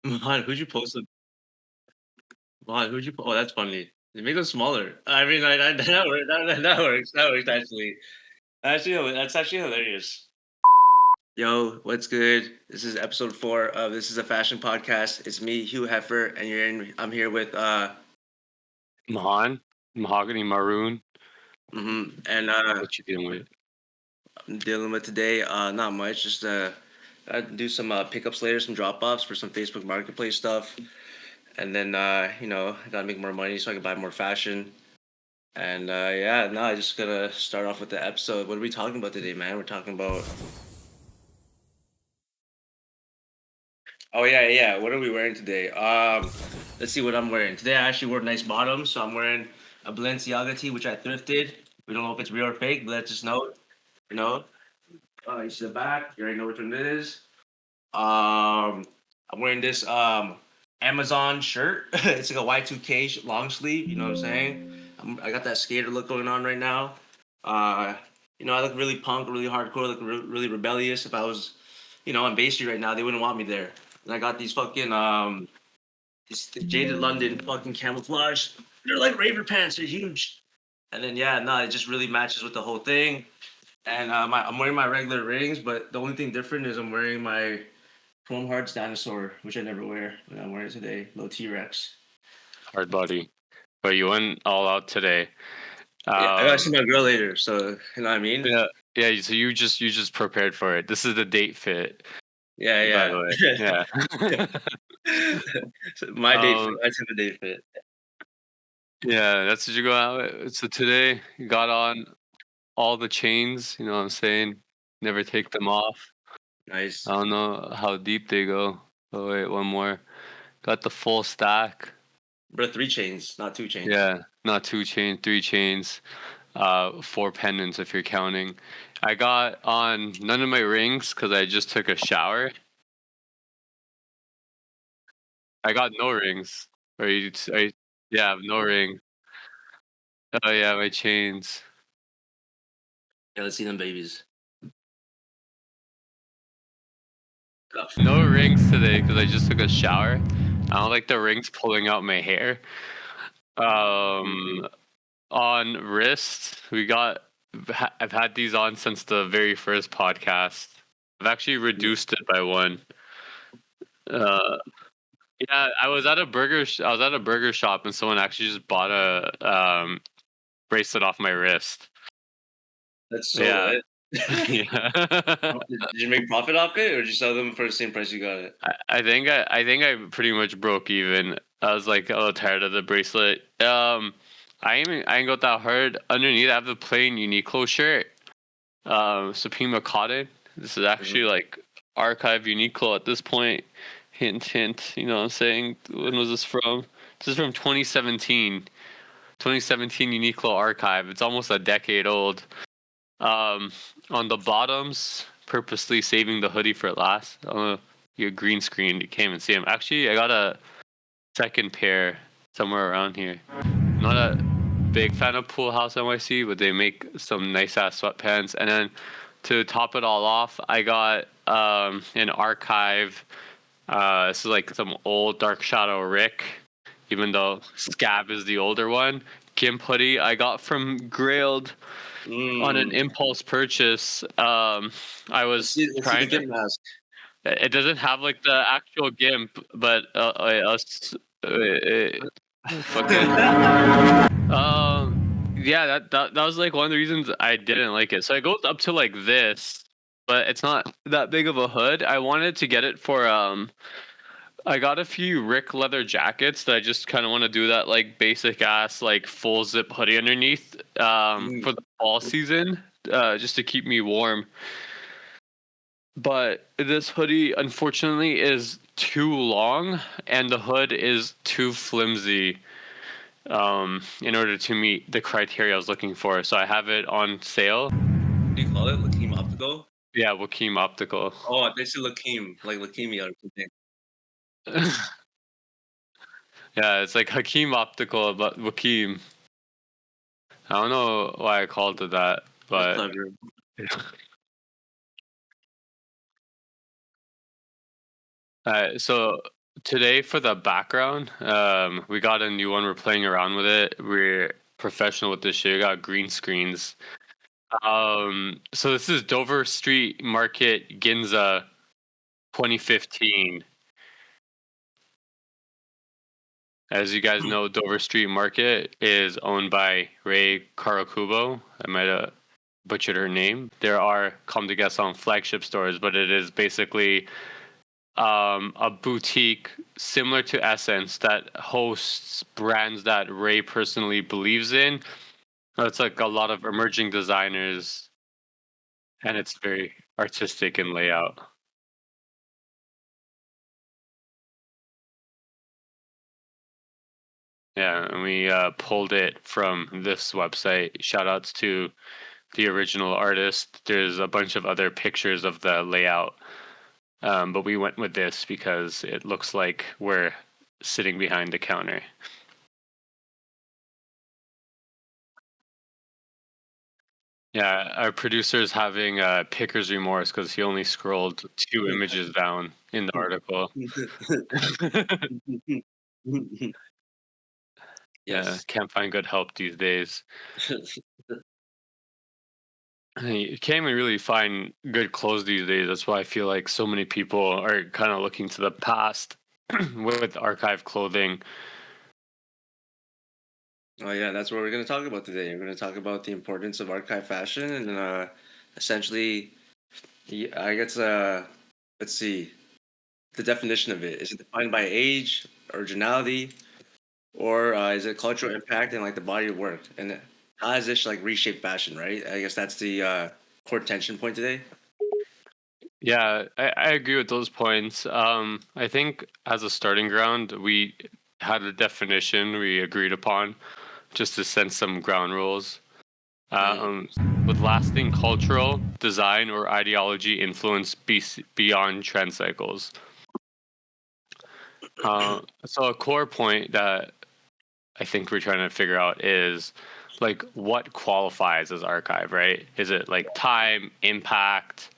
Man, who'd you post it? Man, who'd you oh, that's funny. They make them smaller. I mean, like, that works, that works actually. That's actually hilarious. Yo, what's good? This is episode 4 of This is a Fashion Podcast. It's me, Hugh Heffer, and I'm here with Mahan, Mahogany Maroon. and What you dealing with? I'm dealing with today not much, just I do some pickups later, some drop-offs for some Facebook Marketplace stuff. And then I gotta make more money so I can buy more fashion. And yeah, no, I just gotta start off with the episode. What are we talking about today, man? We're talking about oh yeah. What are we wearing today? Let's see what I'm wearing. Today I actually wore nice bottoms, so I'm wearing a Balenciaga tee which I thrifted. We don't know if it's real or fake, but let's just know. You know. You see the back, you already know which one it is. I'm wearing this Amazon shirt. It's like a Y2K long sleeve. You know what I'm saying? I got that skater look going on right now. Uh, I look really punk, really hardcore, look really rebellious. If I was, on Bay Street right now, they wouldn't want me there. And I got these fucking these Jaded London fucking camouflage. They're like raver pants. They're huge. And then yeah, no, it just really matches with the whole thing. And I'm wearing my regular rings, but the only thing different is I'm wearing my Chrome Hearts dinosaur, which I never wear, but I'm wearing it today. Little T-Rex. Hard body. But you went all out today. Yeah, I gotta see my girl later, so you know what I mean. Yeah. So you just prepared for it. This is the date fit. Yeah. By the way, yeah. My date fit. I took the date fit. Yeah, that's what you go out with. So today you got on all the chains. You know what I'm saying? Never take them off. Nice. I don't know how deep they go. Oh wait, one more. Got the full stack. Bro, 3 chains, not 2 chains. Yeah, not 2 chains, 3 chains, 4 pendants if you're counting. I got on none of my rings because I just took a shower. I got no rings. Yeah, no ring. Oh yeah, my chains. Yeah, let's see them babies. No rings today because I just took a shower. I don't like the rings pulling out my hair. On wrist, I've had these on since the very first podcast. I've actually reduced it by 1. Yeah, I was at a burger shop and someone actually just bought a bracelet off my wrist. That's so Yeah. Yeah. Did you make profit off it, or did you sell them for the same price you got it? I think I pretty much broke even. I was like a little tired of the bracelet. I ain't got that hard. Underneath, I have the plain Uniqlo shirt. Suprema cotton. This is actually like archive Uniqlo at this point. Hint, hint. You know what I'm saying? When was this from? This is from 2017. 2017 Uniqlo archive. It's almost a decade old. On the bottoms, purposely saving the hoodie for last. I don't know. Your green screen. You can't even see them. Actually, I got a second pair somewhere around here. Not a big fan of Pool House NYC, but they make some nice ass sweatpants. And then to top it all off, I got an archive. This is like some old Dark Shadow Rick, even though Scab is the older one. Gimp hoodie I got from Grailed on an impulse purchase. I was trying to. Mask. It doesn't have like the actual gimp, but yeah, that was like one of the reasons I didn't like it. So it goes up to like this, but it's not that big of a hood. I wanted to get it for I got a few Rick leather jackets that I just kind of want to do that like basic ass like full zip hoodie underneath for the fall season, just to keep me warm. But this hoodie unfortunately is too long and the hood is too flimsy in order to meet the criteria I was looking for. So I have it on sale. What do you call it? Lakeem Optical? Yeah, Wakeem Optical. Oh, they say Lakeem, like leukemia or something. Yeah, it's like Hakeem Optical, but Wakeem. I don't know why I called it that, but so Today for the background, we got a new one. We're playing around with it. We're professional with this shit. We got green screens. So this is Dover Street Market Ginza 2015. As you guys know, Dover Street Market is owned by Ray Karakubo. I might have butchered her name. There are come to guess on flagship stores, but it is basically a boutique similar to Essence that hosts brands that Ray personally believes in. It's like a lot of emerging designers, and it's very artistic in layout. Yeah, and we pulled it from this website. Shout outs to the original artist. There's a bunch of other pictures of the layout, but we went with this because it looks like we're sitting behind the counter. Yeah, our producer is having picker's remorse because he only scrolled 2 images down in the article. Yeah, Yes. can't find good help these days. You can't even really find good clothes these days. That's why I feel like so many people are kind of looking to the past with archive clothing. Oh yeah, that's what we're gonna talk about today. We're gonna talk about the importance of archive fashion and essentially, I guess let's see the definition of it. Is it defined by age, originality, or is it cultural impact and like the body of work? And how has this like reshaped fashion? Right. I guess that's the core tension point today. Yeah, I agree with those points. I think as a starting ground, we had a definition we agreed upon just to set some ground rules. Mm. Um, with lasting cultural, design, or ideology influence beyond trend cycles. So a core point that I think we're trying to figure out is like what qualifies as archive, right? Is it like time, impact?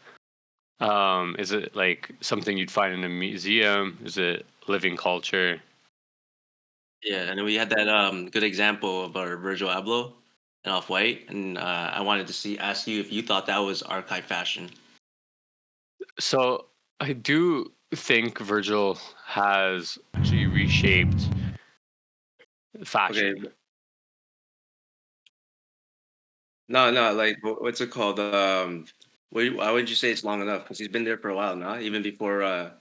Is it like something you'd find in a museum? Is it living culture? Yeah, and then we had that good example of our Virgil Abloh and Off White, and I wanted to ask you if you thought that was archive fashion. So I do think Virgil has actually reshaped Okay, fashion. no, no, like what's it called? Why would you say it's long enough? Because he's been there for a while now, even before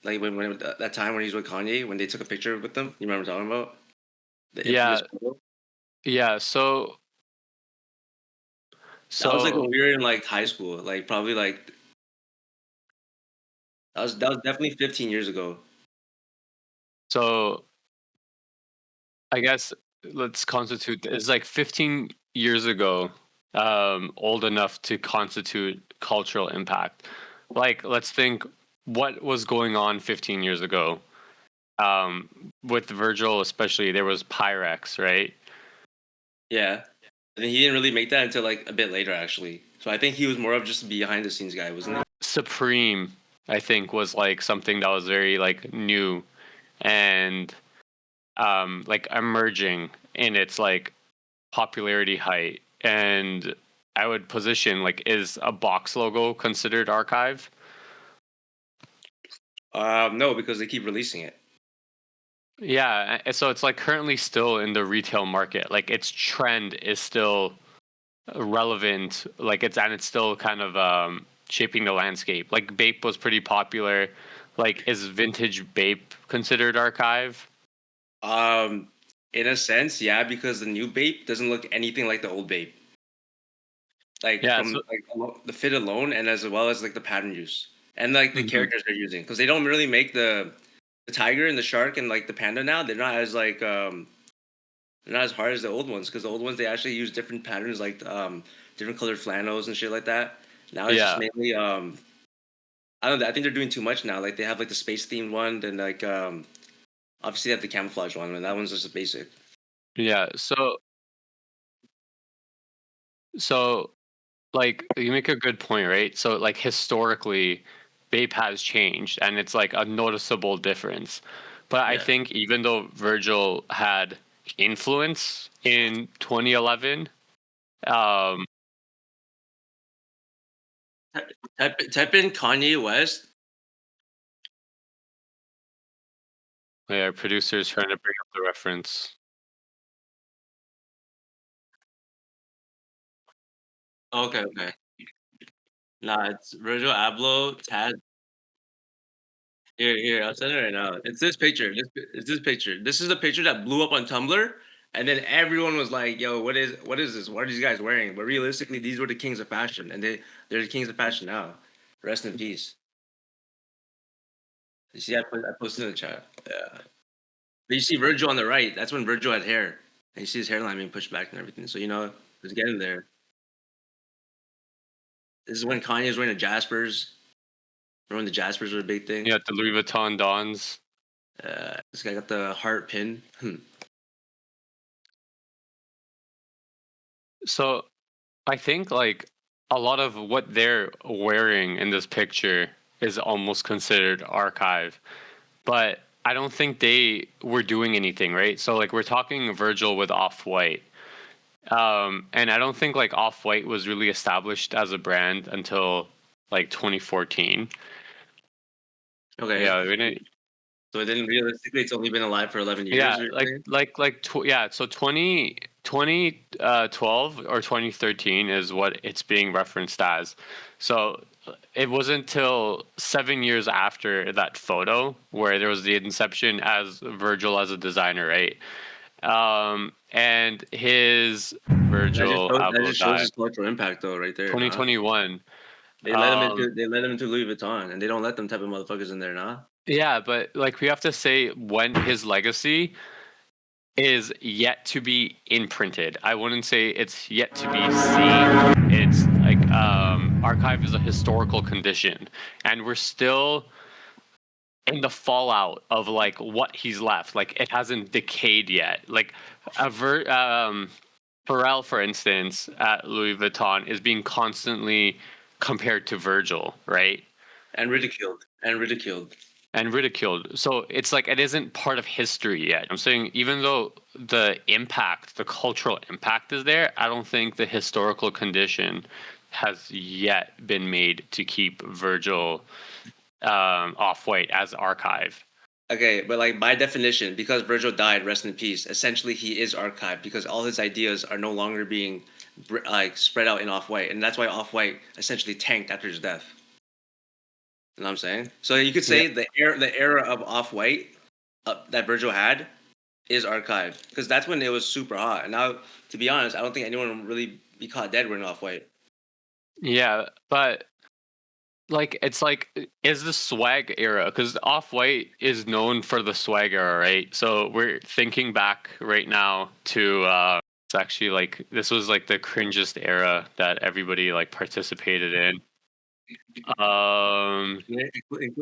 like when that time when he's with Kanye when they took a picture with them. You remember what I'm talking about the infamous Yeah, photo? yeah. So That was like so when we were in like high school, like probably like that was definitely 15 years ago. so I guess let's constitute it's like 15 years ago, old enough to constitute cultural impact. Like let's think what was going on 15 years ago. With Virgil especially, there was Pyrex, right? Yeah, and he didn't really make that until like a bit later, actually. So I think he was more of just a behind the scenes guy, wasn't he? Supreme, I think, was like something that was very like new and like emerging in its like popularity height. And I would position like is a box logo considered archive? No, because they keep releasing it. Yeah, so it's like currently still in the retail market. Like its trend is still relevant. Like it's still kind of shaping the landscape. Like Bape was pretty popular. Like is vintage Bape considered archive? Um, in a sense, yeah, because the new Bape doesn't look anything like the old Bape. Like Yeah, from so like the fit alone, and as well as like the pattern use and like the mhm. characters they're using, because they don't really make the tiger and the shark and like the panda now. They're not as like they're not as hard as the old ones, because the old ones they actually use different patterns like different colored flannels and shit like that. Now it's just Yeah. mainly I don't know. I think they're doing too much now. Like they have like the space themed one, then like obviously they have the camouflage one, and that one's just a basic. Yeah. So like you make a good point, right? So like historically, Bape has changed, and it's like a noticeable difference. But I Yeah. think even though Virgil had influence in 2011, um, Type in Kanye West. our producer's trying to bring up the reference. Okay, okay. Nah, it's Virgil Abloh, Taz. Here, I'll send it right now. It's this picture. It's this picture. This is the picture that blew up on Tumblr, and then everyone was like, "Yo, what is this? What are these guys wearing?" But realistically, these were the kings of fashion, and they're the kings of fashion now. Rest in peace. You see, I posted in the chat. Yeah. But you see Virgil on the right. That's when Virgil had hair, and you see his hairline being pushed back and everything. So it's getting there. This is when Kanye was wearing the Jaspers. Remember when the Jaspers were a big thing? Yeah, the Louis Vuitton Dons. This guy got the heart pin. So I think like a lot of what they're wearing in this picture is almost considered archive, but I don't think they were doing anything, right? So like we're talking Virgil with Off White. And I don't think like Off White was really established as a brand until like 2014. Okay. Yeah, we didn't, So then realistically, it's only been alive for 11 years. yeah, You're like saying? yeah. So 2012 or 2013 is what it's being referenced as. So it wasn't until 7 years after that photo where there was the inception as Virgil as a designer, right? And his Virgil That Abloh just shows died his cultural impact, though, right there. Nah, 2021. they let him into Louis Vuitton, and they don't let them type of motherfuckers in there, nah. Yeah, but like we have to say when his legacy is yet to be imprinted. I wouldn't say it's yet to be seen. It's like archive is a historical condition, and we're still in the fallout of like what he's left. Like it hasn't decayed yet. Like Pharrell, for instance, at Louis Vuitton is being constantly compared to Virgil, right? And ridiculed, and ridiculed. And ridiculed. So it's like it isn't part of history yet. I'm saying even though the impact, the cultural impact is there, I don't think the historical condition has yet been made to keep Virgil Off White as archive. Okay, but like by definition, because Virgil died, rest in peace. Essentially, he is archived because all his ideas are no longer being like spread out in Off White, and that's why Off White essentially tanked after his death. You know what I'm saying? So you could Yeah. say the era of Off White that Virgil had is archived because that's when it was super hot. And now, to be honest, I don't think anyone will really be caught dead wearing Off White. Yeah, but like it's like is the swag era because Off White is known for the swag era, right? So we're thinking back right now to it's actually like this was like the cringest era that everybody like participated in.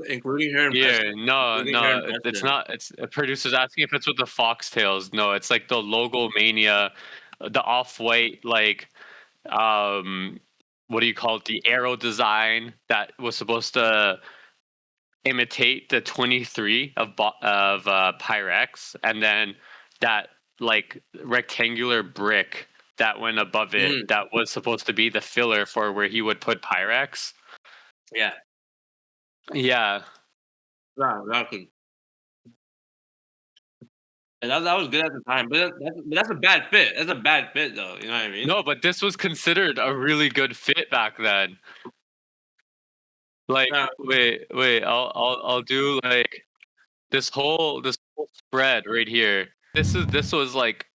Including her and Yeah, Preston. no, Including her and no, it's Preston. not. It's a producer's asking if it's with the foxtails. No, it's like the logo mania, the Off White like um what do you call it, the arrow design that was supposed to imitate the 23 of Pyrex, and then that like rectangular brick that went above it Mm, that was supposed to be the filler for where he would put Pyrex. yeah. Yeah. Yeah, exactly. And that was good at the time, but that's a bad fit. That's a bad fit, though. You know what I mean? No, but this was considered a really good fit back then. Like, Yeah. wait, I'll do like this whole spread right here. This was like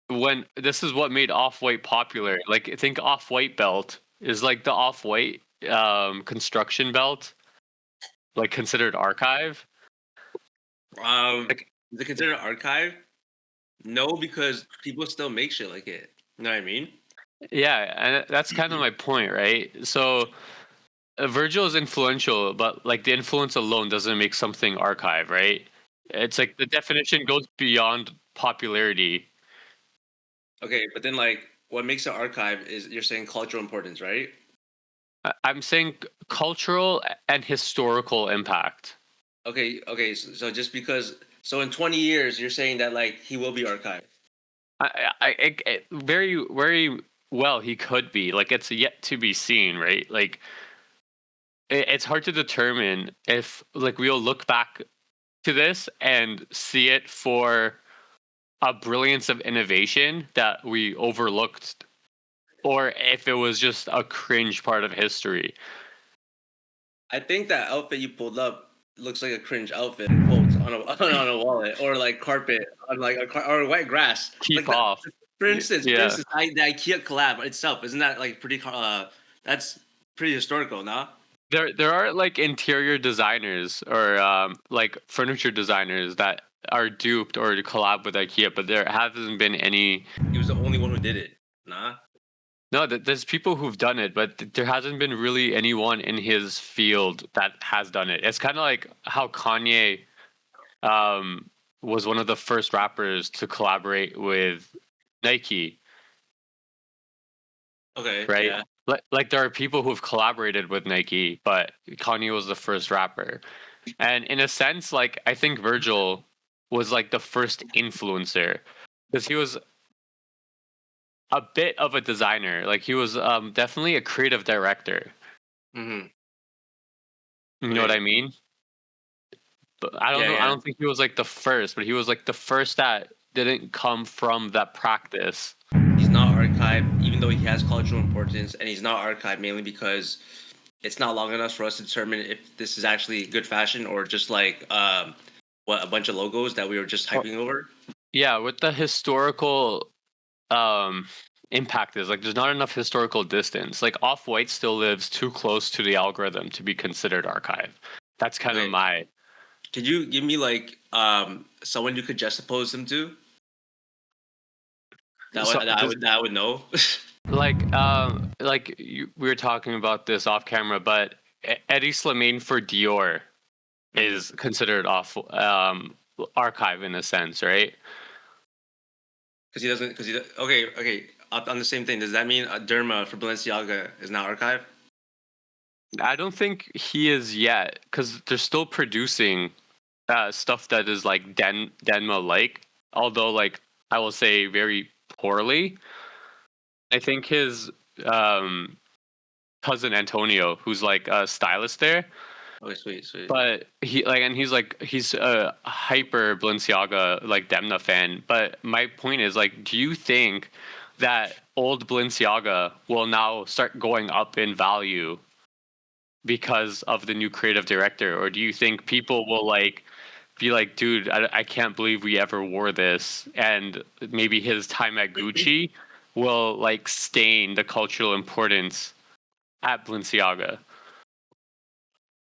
when this is what made Off White popular. Like, I think Off White belt is like the Off White construction belt, like considered archive. Like, Is it considered archive? No, because people still make shit like it. You know what I mean? yeah, and that's kind of my point, right? So Virgil is influential, but like the influence alone doesn't make something archive, right? It's like the definition goes beyond popularity. Okay, but then like what makes it archive is you're saying cultural importance, right? I'm saying cultural and historical impact. Okay, so just because, so in 20 years, you're saying that like he will be archived. Very, very well, he could be. Like, it's yet to be seen, right? Like, it's hard to determine if, like, we'll look back to this and see it for a brilliance of innovation that we overlooked, or if it was just a cringe part of history. I think that outfit you pulled up looks like a cringe outfit, in quotes, on a on a wallet or like carpet on like or white grass. Keep Like that. off. For Yeah. instance, the IKEA collab itself isn't that like pretty? That's pretty historical, no? There are like interior designers or like furniture designers that are duped or collab with IKEA, but there hasn't been any. He was the only one who did it, nah. No, there's people who've done it, but there hasn't been really anyone in his field that has done it. It's kind of like how Kanye um, was one of the first rappers to collaborate with Nike, Okay, right? yeah. Like there are people who've collaborated with Nike, but Kanye was the first rapper. And in a sense, like I think Virgil was like the first influencer because he was a bit of a designer. Like he was definitely a creative director. Mm-hmm. You know what Okay. I mean? But I don't Yeah, know. I yeah. don't think he was like the first, but he was like the first that didn't come from that practice. He's not archived, even though he has cultural importance, and he's not archived mainly because it's not long enough for us to determine if this is actually good fashion or just like what a bunch of logos that we were just Or- hyping over. Yeah, with the historical um impact is like there's not enough historical distance. Like Off White still lives too close to the algorithm to be considered archive. That's kind of Okay, my could you give me like someone you could juxtapose him to so that I would know? we were talking about this off camera, but Eddie Slimane for Dior Mhm. is considered off archive in a sense, right? Because he doesn't. Okay. On the same thing, does that mean Derma for Balenciaga is now archive? I don't think he is yet because they're still producing stuff that is like Denma like, although like I will say very poorly. I think his um, cousin Antonio, who's like a stylist there, Okay, sweet. but he's a hyper Balenciaga like Demna fan. But my point is like, do you think that old Balenciaga will now start going up in value because of the new creative director, or do you think people will like be like, dude, I can't believe we ever wore this, and maybe his time at Gucci will like stain the cultural importance at Balenciaga?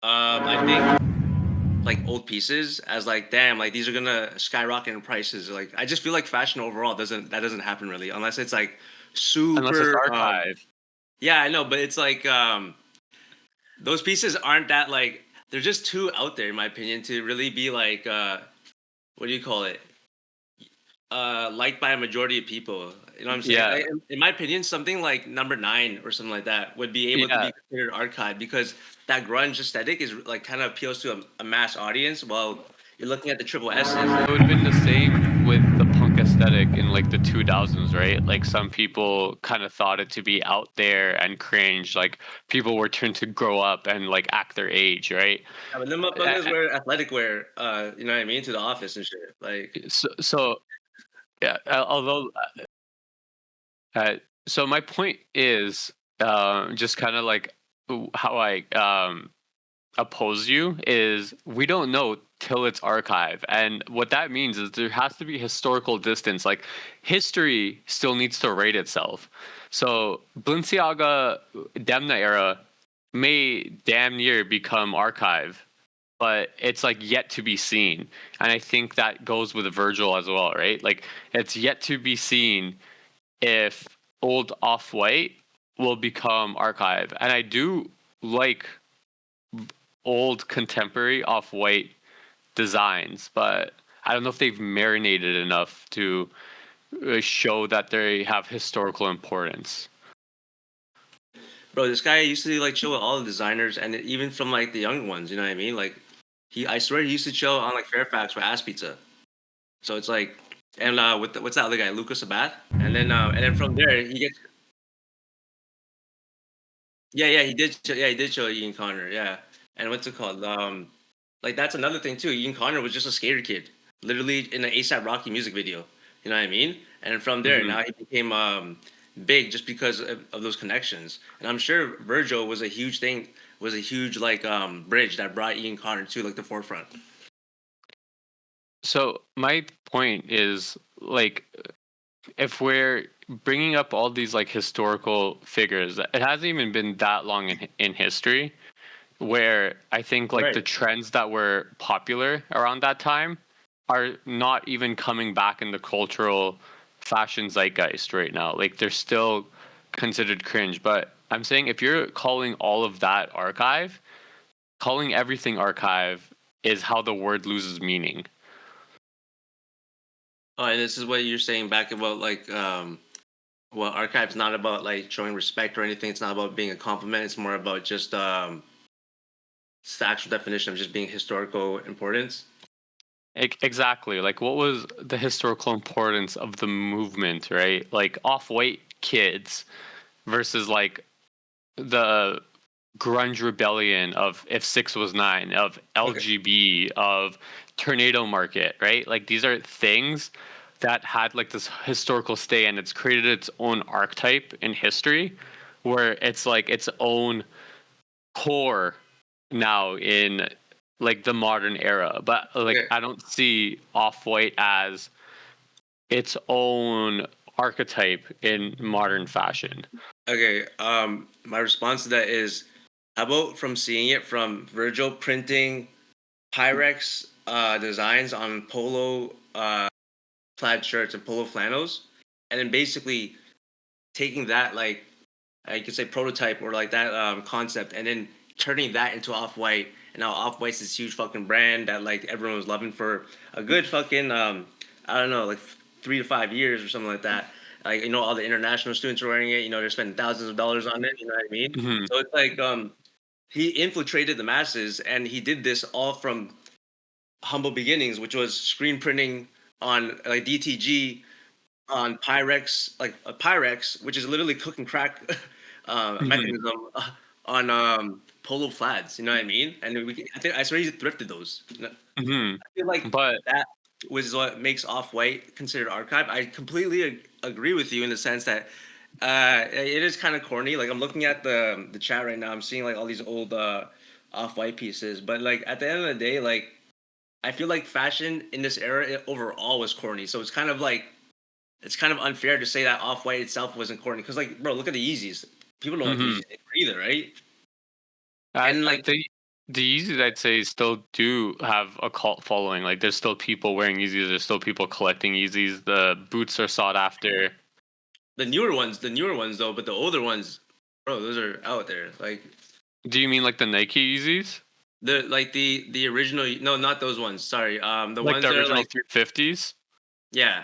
I think like old pieces as like damn, like these are gonna skyrocket in prices. Like I just feel like fashion overall doesn't happen really unless it's like Unless it's super. archive. Yeah, I know, but it's like those pieces aren't that like they're just too out there in my opinion to really be like what do you call it, liked by a majority of people. You know what I'm saying? Yeah, In my opinion, something like number nine or something like that would be able to yeah. be considered archive because that grunge aesthetic is like kind of appeals to a mass audience. While you're looking at the triple S's. It would have been the same with the punk aesthetic in like the 2000s, right? Like some people kind of thought it to be out there and cringe. Like people were trying to grow up and like act their age, right? I mean, them motherfuckers wear athletic wear, you know what I mean, to the office and shit. Like, So yeah, although so my point is just kind of like how I oppose you is we don't know till it's archive, and what that means is there has to be historical distance. Like history still needs to rate itself. So Balenciaga Demna era may damn near become archive, but it's like yet to be seen. And I think that goes with Virgil as well, right? Like it's yet to be seen if old Off White will become archive. And I do like old contemporary Off White designs, but I don't know if they've marinated enough to show that they have historical importance. Bro, this guy used to like chill with all the designers, and even from like the young ones. You know what I mean? Like I swear he used to chill on like Fairfax with Ass Pizza. So it's like, and with what's that other guy, Lucas Sabat, and then from there he gets, yeah, he did, yeah, he did show Ian Connor, yeah, and what's it called, like that's another thing too. Ian Connor was just a skater kid, literally in an ASAP Rocky music video. You know what I mean? And from there, Hmm. now he became big just because of those connections. And I'm sure Virgil was a huge thing, was a huge like bridge that brought Ian Connor to like the forefront. So my point is like if we're bringing up all these like historical figures, it hasn't even been that long in history where I think like Right. the trends that were popular around that time are not even coming back in the cultural fashion zeitgeist right now. Like they're still considered cringe. But I'm saying if you're calling all of that archive, calling everything archive is how the word loses meaning. Oh, and this is what you're saying back about like well, archive's not about like showing respect or anything. It's not about being a compliment. It's more about just it's the actual definition of just being historical importance. Exactly. Like, what was the historical importance of the movement, right? Like, off-white kids versus like the grunge rebellion of If Six Was Nine, of Okay. LGB, of Tornado Market, right? Like, these are things that had like this historical stay, and it's created its own archetype in history, where it's like its own core now in like the modern era. But like Okay. I don't see Off-White as its own archetype in modern fashion. Okay. My response to that is, how about from seeing it from Virgil printing Pyrex designs on polo plaid shirts and polo flannels, and then basically taking that like I could say prototype or like that concept, and then turning that into Off White. And now Off White's this huge fucking brand that like everyone was loving for a good fucking I don't know, like 3 to 5 years or something like that. Like all the international students are wearing it. They're spending thousands of dollars on it. You know what I mean? Hmm. So it's like he infiltrated the masses, and he did this all from humble beginnings, which was screen printing on like DTG on Pyrex, like a Pyrex, which is literally cooking crack Hmm. mechanism on polo flats. You know what I mean? And I think I swear he thrifted those. Hmm. I feel like But that was what makes Off White considered archive. I completely agree with you in the sense that it is kind of corny. Like I'm looking at the chat right now. I'm seeing like all these old Off White pieces, but like at the end of the day, like I feel like fashion in this era overall was corny. So it's kind of unfair to say that Off White itself wasn't corny because, like, bro, look at the Yeezys. People don't like the hmm Yeezys either, right? I, And I like, the Yeezys I'd say still do have a cult following. Like there's still people wearing Yeezys. There's still people collecting Yeezys. The boots are sought after. the newer ones though, but the older ones, bro, those are out there. Like Do you mean like the Nike Yeezys? the original, no, not those ones. Sorry, the Like ones the that are original like 350s? yeah,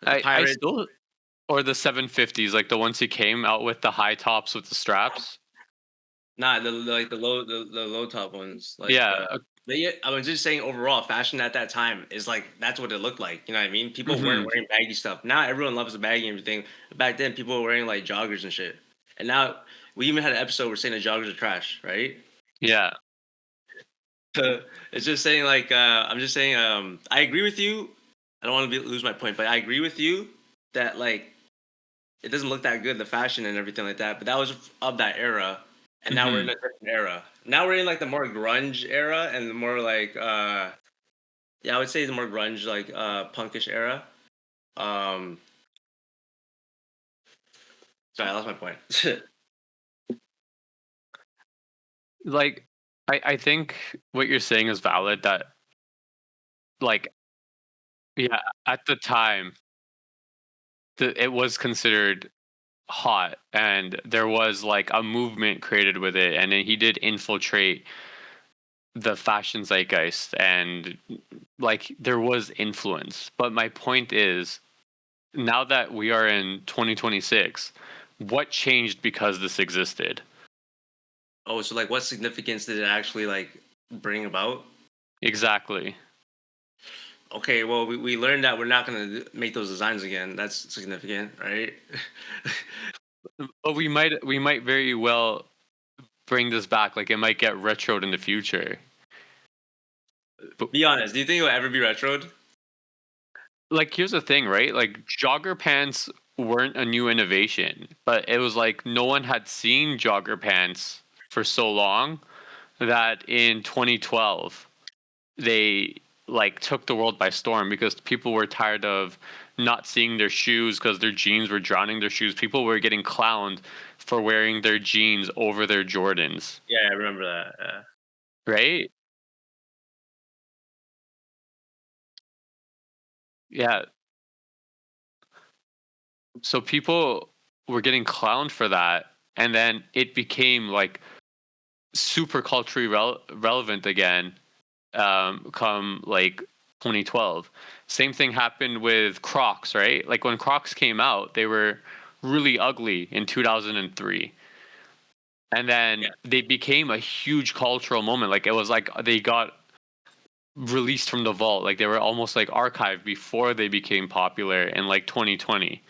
the I pirate. still or the 750s, like the ones he came out with the high tops with the straps. Nah, like the low top ones. Like Yeah. but yeah, I was just saying overall, fashion at that time is like that's what it looked like. You know what I mean? People weren't Hmm. wearing baggy stuff. Now everyone loves the baggy and everything. Back then, people were wearing like joggers and shit. And now we even had an episode where saying the joggers are trash, right? Yeah. It's just saying like I'm just saying I agree with you. I don't want to lose my point, but I agree with you that like it doesn't look that good, the fashion and everything like that. But that was of that era, and now we're in Hmm. a different era. Now we're in like the more grunge era and the more like yeah, I would say the more grunge like punkish era. Um, sorry, I lost my point. Like I think what you're saying is valid that like yeah, at the time it was considered hot and there was like a movement created with it and then he did infiltrate the fashion zeitgeist and like there was influence. But my point is now that we are in 2026, what changed because this existed. Oh, so like, what significance did it actually like bring about? Exactly. Okay, well, we learned that we're not gonna make those designs again. That's significant, right? But we might very well bring this back. Like it might get retroed in the future. But Be honest. Do you think it'll ever be retroed? like here's the thing, right? Like jogger pants weren't a new innovation, but it was like no one had seen jogger pants for so long that in 2012 they like took the world by storm because people were tired of not seeing their shoes because their jeans were drowning their shoes. People were getting clowned for wearing their jeans over their Jordans, Yeah, I remember that. Yeah. right? Yeah. So people were getting clowned for that, and then it became like super culturally relevant again come like 2012. Same thing happened with Crocs, right? Like when Crocs came out, they were really ugly in 2003. And then Yeah. they became a huge cultural moment. Like it was like they got released from the vault. Like they were almost like archived before they became popular in like 2020.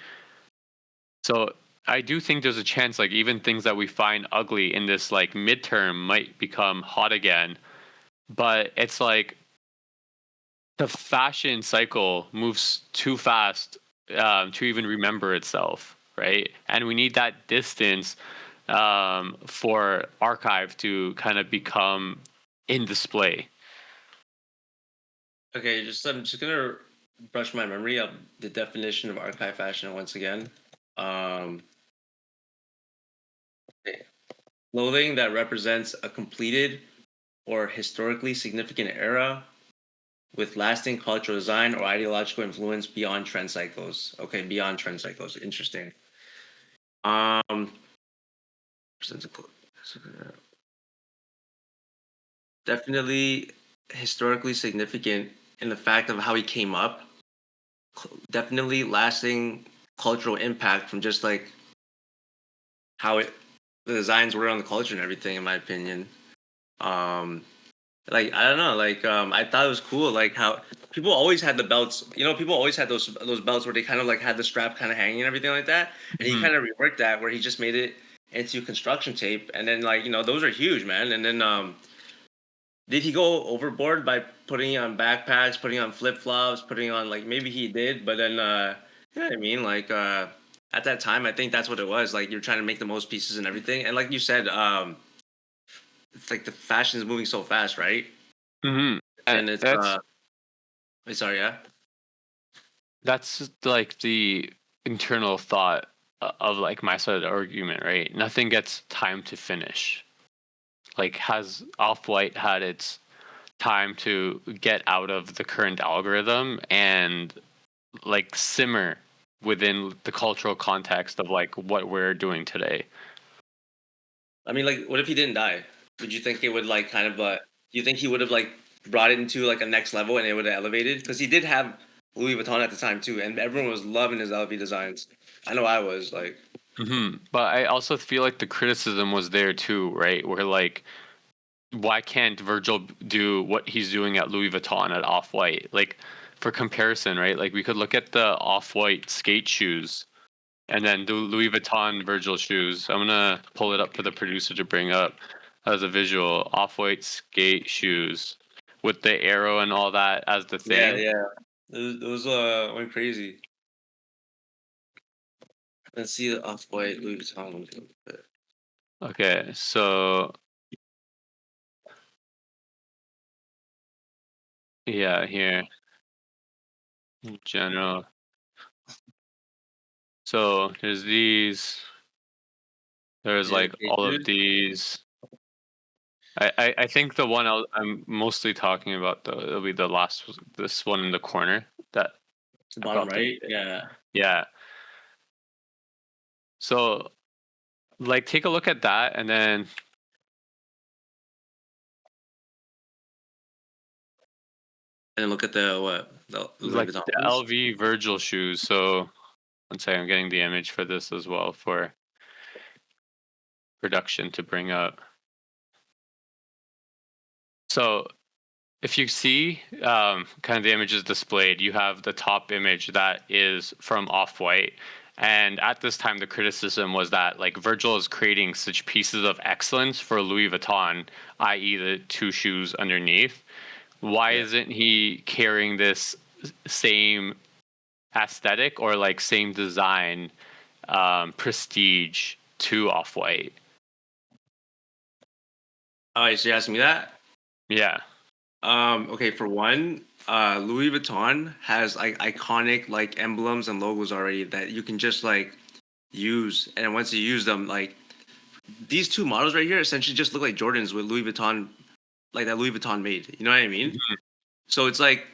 So I do think there's a chance like even things that we find ugly in this like midterm might become hot again. But it's like the fashion cycle moves too fast to even remember itself, right? And we need that distance for archive to kind of become in display. Okay, I'm just gonna brush my memory of the definition of archive fashion once again. Um, okay. Clothing that represents a completed or historically significant era with lasting cultural design or ideological influence beyond trend cycles. Okay, beyond trend cycles. Interesting. Um, definitely historically significant in the fact of how he came up. Definitely lasting cultural impact from just like how the designs were on the culture and everything, in my opinion. Um, like I don't know, like I thought it was cool, like how people always had the belts. You know, people always had those belts where they kind of like had the strap kind of hanging and everything like that. And he Mhm. kind of reworked that where he just made it into construction tape, and then like those are huge, man. And then did he go overboard by putting on backpacks, putting on flip flops, putting on like maybe he did, but then you know what I mean? Like at that time I think that's what it was. Like you're trying to make the most pieces and everything. And like you said, it's like the fashion is moving so fast, right? Mhm. And And it's that's sorry, yeah. that's like the internal thought of like my side of the argument, right? Nothing gets time to finish. Like has Off-White had its time to get out of the current algorithm and like simmer within the cultural context of like what we're doing today. I mean, like, what if he didn't die? Would you think it would like kind of do you think he would have like brought it into like a next level and it would have elevated? Because he did have Louis Vuitton at the time too, and everyone was loving his LV designs. I know I was like, But I also feel like the criticism was there too, right? Where like, why can't Virgil do what he's doing at Louis Vuitton at Off White? Like, for comparison, right? Like we could look at the Off White skate shoes and then the Louis Vuitton Virgil shoes. I'm gonna pull it up for the producer to bring up as a visual. Off White skate shoes with the arrow and all that as the yeah, thing. yeah, those went crazy. Let's see the off white Louis Vuitton. Okay, so yeah, here in general. So there's these. There's Yeah, like all of dude. these. I think the one I'm mostly talking about though it'll be the last this one in the corner that The I bottom brought the right. Yeah, yeah. So like take a look at that and then and then look at the what the Louis like Vuitton the ones. LV Virgil shoes. So one second, I'm getting the image for this as well for. production to bring up. So if you see kind of the images displayed, you have the top image that is from Off-White. And at this time, the criticism was that like Virgil is creating such pieces of excellence for Louis Vuitton, i.e. the two shoes underneath. Why Yeah. isn't he carrying this same aesthetic or like same design prestige to Off-White? Oh, so you asking me that? Yeah. Okay, for one, Louis Vuitton has like iconic like emblems and logos already that you can just like use, and once you use them, like these two models right here essentially just look like Jordans with Louis Vuitton, like that Louis Vuitton made. You know what I mean? So it's like,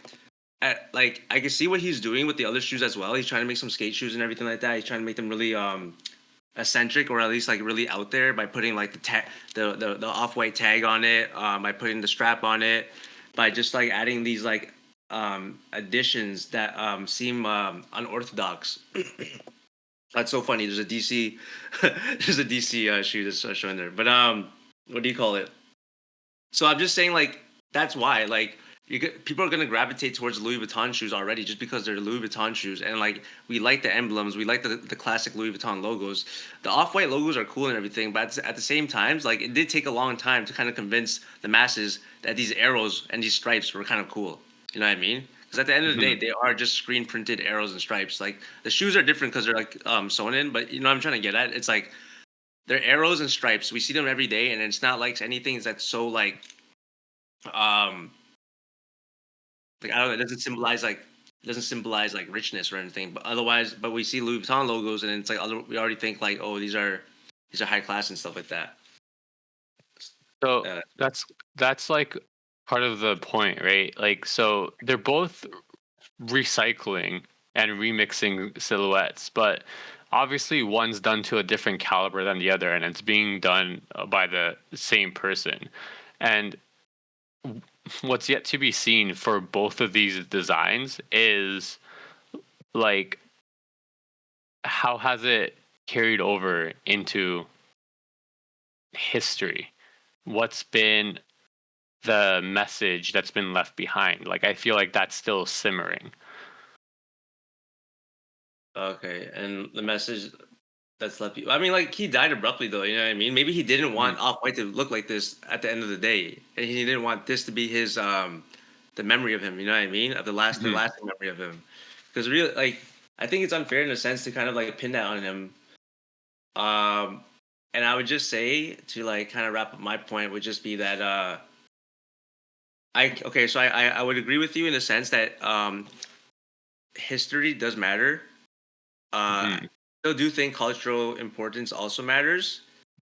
like I can see what he's doing with the other shoes as well. He's trying to make some skate shoes and everything like that. He's trying to make them really eccentric, or at least like really out there, by putting like the tag, the Off-White tag on it, by putting the strap on it, by just like adding these like additions that seem unorthodox. That's so funny. There's a DC, there's a DC shoe that's showing there. But what do you call it? So I'm just saying, like, that's why, like, people are gonna gravitate towards Louis Vuitton shoes already, just because they're Louis Vuitton shoes, and like we like the emblems, we like the classic Louis Vuitton logos. The Off-White logos are cool and everything, but at the same time, like, it did take a long time to kind of convince the masses that these arrows and these stripes were kind of cool. You know what I mean? Because at the end of the day, they are just screen printed arrows and stripes. Like, the shoes are different because they're like sewn in, but you know what I'm trying to get at? It's like they're arrows and stripes. We see them every day, and it's not like anything that's so um like, I don't know, it doesn't symbolize like richness or anything. But otherwise, but we see Louis Vuitton logos, and it's like we already think like, oh, these are high class and stuff like that. So Uh, that's like part of the point, right? Like, so they're both recycling and remixing silhouettes, but obviously one's done to a different caliber than the other, and it's being done by the same person. And what's yet to be seen for both of these designs is like, how has it carried over into history? What's been the message that's been left behind? Like, I feel like that's still simmering. okay, and the message that's left you. I mean, like, he died abruptly, though. You know what I mean? Maybe he didn't want Off-White to look like this at the end of the day, and he didn't want this to be his the memory of him. You know what I mean? Of the Mhm. lasting memory of him. Because really, like, I think it's unfair in a sense to kind of like pin that on him. Um, and I would just say, to like kind of wrap up my point, would just be that so I would agree with you in the sense that history does matter. I Mhm. still do think cultural importance also matters,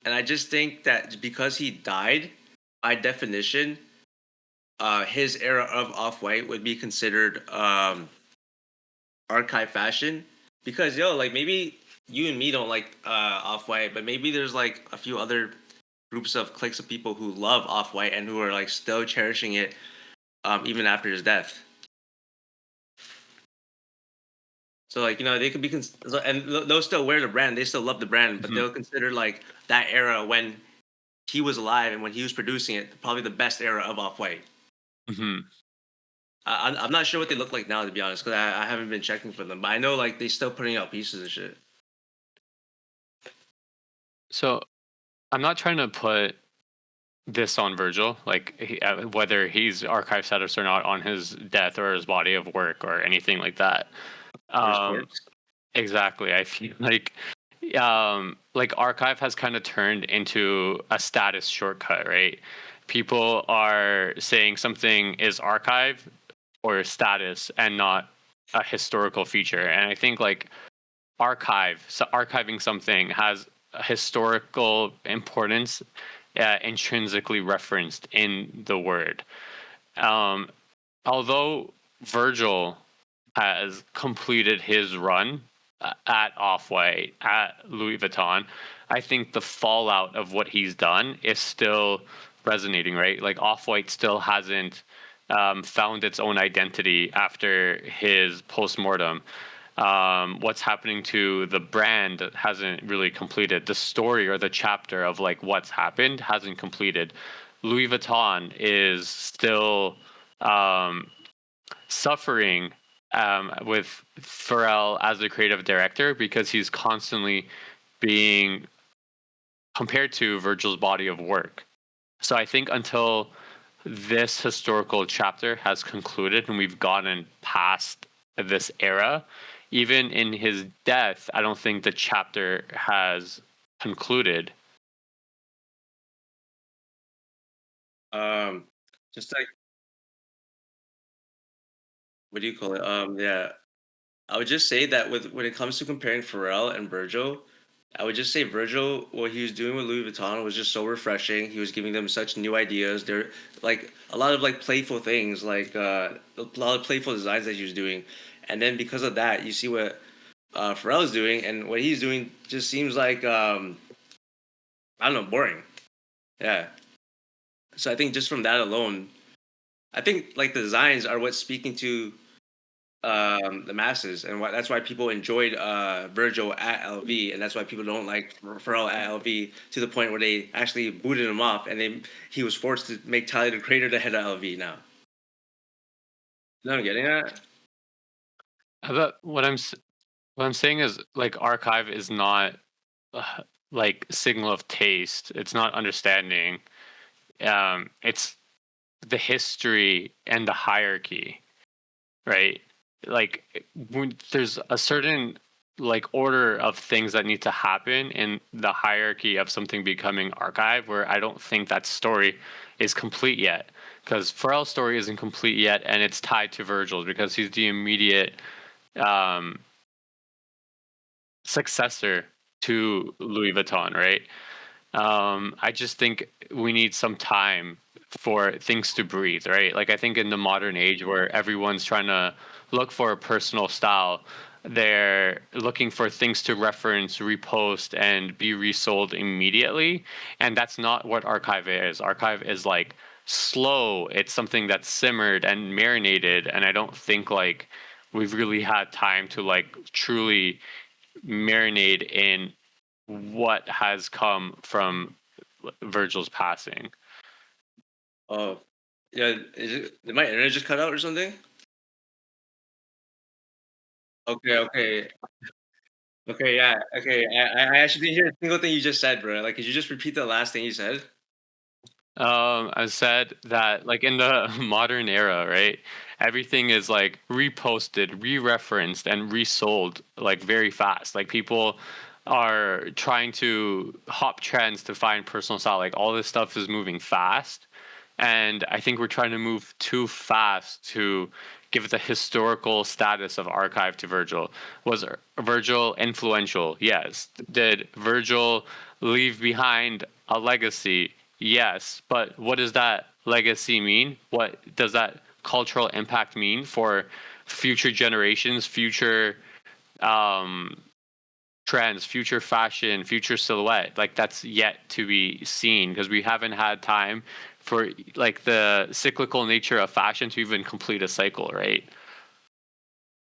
and I just think that because he died, by definition, his era of Off-White would be considered archive fashion. Because, yo, like, maybe you and me don't like Off-White, but maybe there's like a few other groups of cliques of people who love Off-White and who are like still cherishing it even after his death. So, like, you know, they could be and they'll still wear the brand, they still love the brand, but Mhm. they'll consider like that era when he was alive and when he was producing it probably the best era of Off-White. Mhm. I'm not sure what they look like now, to be honest, because I haven't been checking for them, but I know like they still putting out pieces and shit. So I'm not trying to put this on Virgil, like whether he's archive status or not on his death or his body of work or anything like that. Or his Um, corpse. exactly. I feel like archive has kind of turned into a status shortcut, right? People are saying something is archive or status and not a historical feature. And I think like archiving something has a historical importance intrinsically referenced in the word. Um, although Virgil has completed his run at Off-White, at Louis Vuitton, I think the fallout of what he's done is still resonating, right? Like, Off-White still hasn't found its own identity after his postmortem. What's happening to the brand hasn't really completed. The story or the chapter of like what's happened hasn't completed. Louis Vuitton is still um, suffering with Pharrell as the creative director because he's constantly being compared to Virgil's body of work. So I think until this historical chapter has concluded and we've gotten past this era, even in his death, I don't think the chapter has concluded. Um, just like what do you call it? Yeah, I would just say that with when it comes to comparing Pharrell and Virgil, I would just say Virgil, what he was doing with Louis Vuitton was just so refreshing. He was giving them such new ideas. They're like a lot of like playful things, like a lot of playful designs that he was doing. And then because of that, you see what Pharrell is doing, and what he's doing just seems like I don't know, boring. Yeah. So I think just from that alone, I think like the designs are what's speaking to the masses, and that's why people enjoyed Virgil at LV, and that's why people don't like Pharrell at LV to the point where they actually booted him off, and he was forced to make Tyler the Creator the head of LV now. You know what I'm getting at? But what I'm saying is like archive is not like signal of taste. It's not understanding. It's the history and the hierarchy, right? Like when there's a certain like order of things that need to happen in the hierarchy of something becoming archive, where I don't think that story is complete yet, because Pharrell's story isn't complete yet, and it's tied to Virgil's because he's the immediate um, successor to Louis Vuitton, right? I just think we need some time for things to breathe, right? Like I think in the modern age where everyone's trying to look for a personal style, they're looking for things to reference, repost, and be resold immediately. And that's not what archive is. Archive is like slow. It's something that's simmered and marinated. And I don't think like we've really had time to like truly marinate in what has come from Virgil's passing. Oh, yeah. Did my internet just cut out or something? Okay, okay, okay. Yeah, okay. I actually didn't hear a single thing you just said, bro. Like, could you just repeat the last thing you said? I said that like in the modern era, right? Everything is like reposted, re-referenced, and resold like very fast. Like people are trying to hop trends to find personal style. Like all this stuff is moving fast. And I think we're trying to move too fast to give the historical status of archive to Virgil. Was Virgil influential? Yes. Did Virgil leave behind a legacy? Yes. But what does that legacy mean? What does that cultural impact mean for future generations, future um, trends, future fashion, future silhouette? Like that's yet to be seen because we haven't had time for like the cyclical nature of fashion to even complete a cycle, right?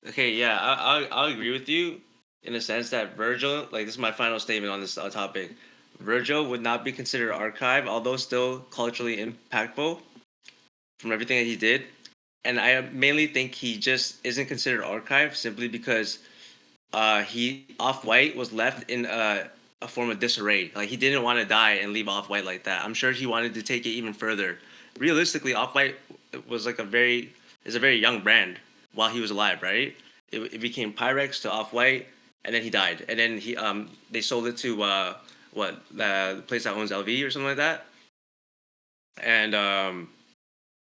Okay, yeah, I'll agree with you in the sense that Virgil, like this is my final statement on this topic. Virgil would not be considered archive, although still culturally impactful from everything that he did. And I mainly think he just isn't considered archive simply because he Off White was left in a form of disarray. Like he didn't want to die and leave Off White like that. I'm sure he wanted to take it even further. Realistically, Off White was like a very young brand while he was alive, right? It became Pyrex to Off White, and then he died, and then they sold it to the place that owns LV or something like that. And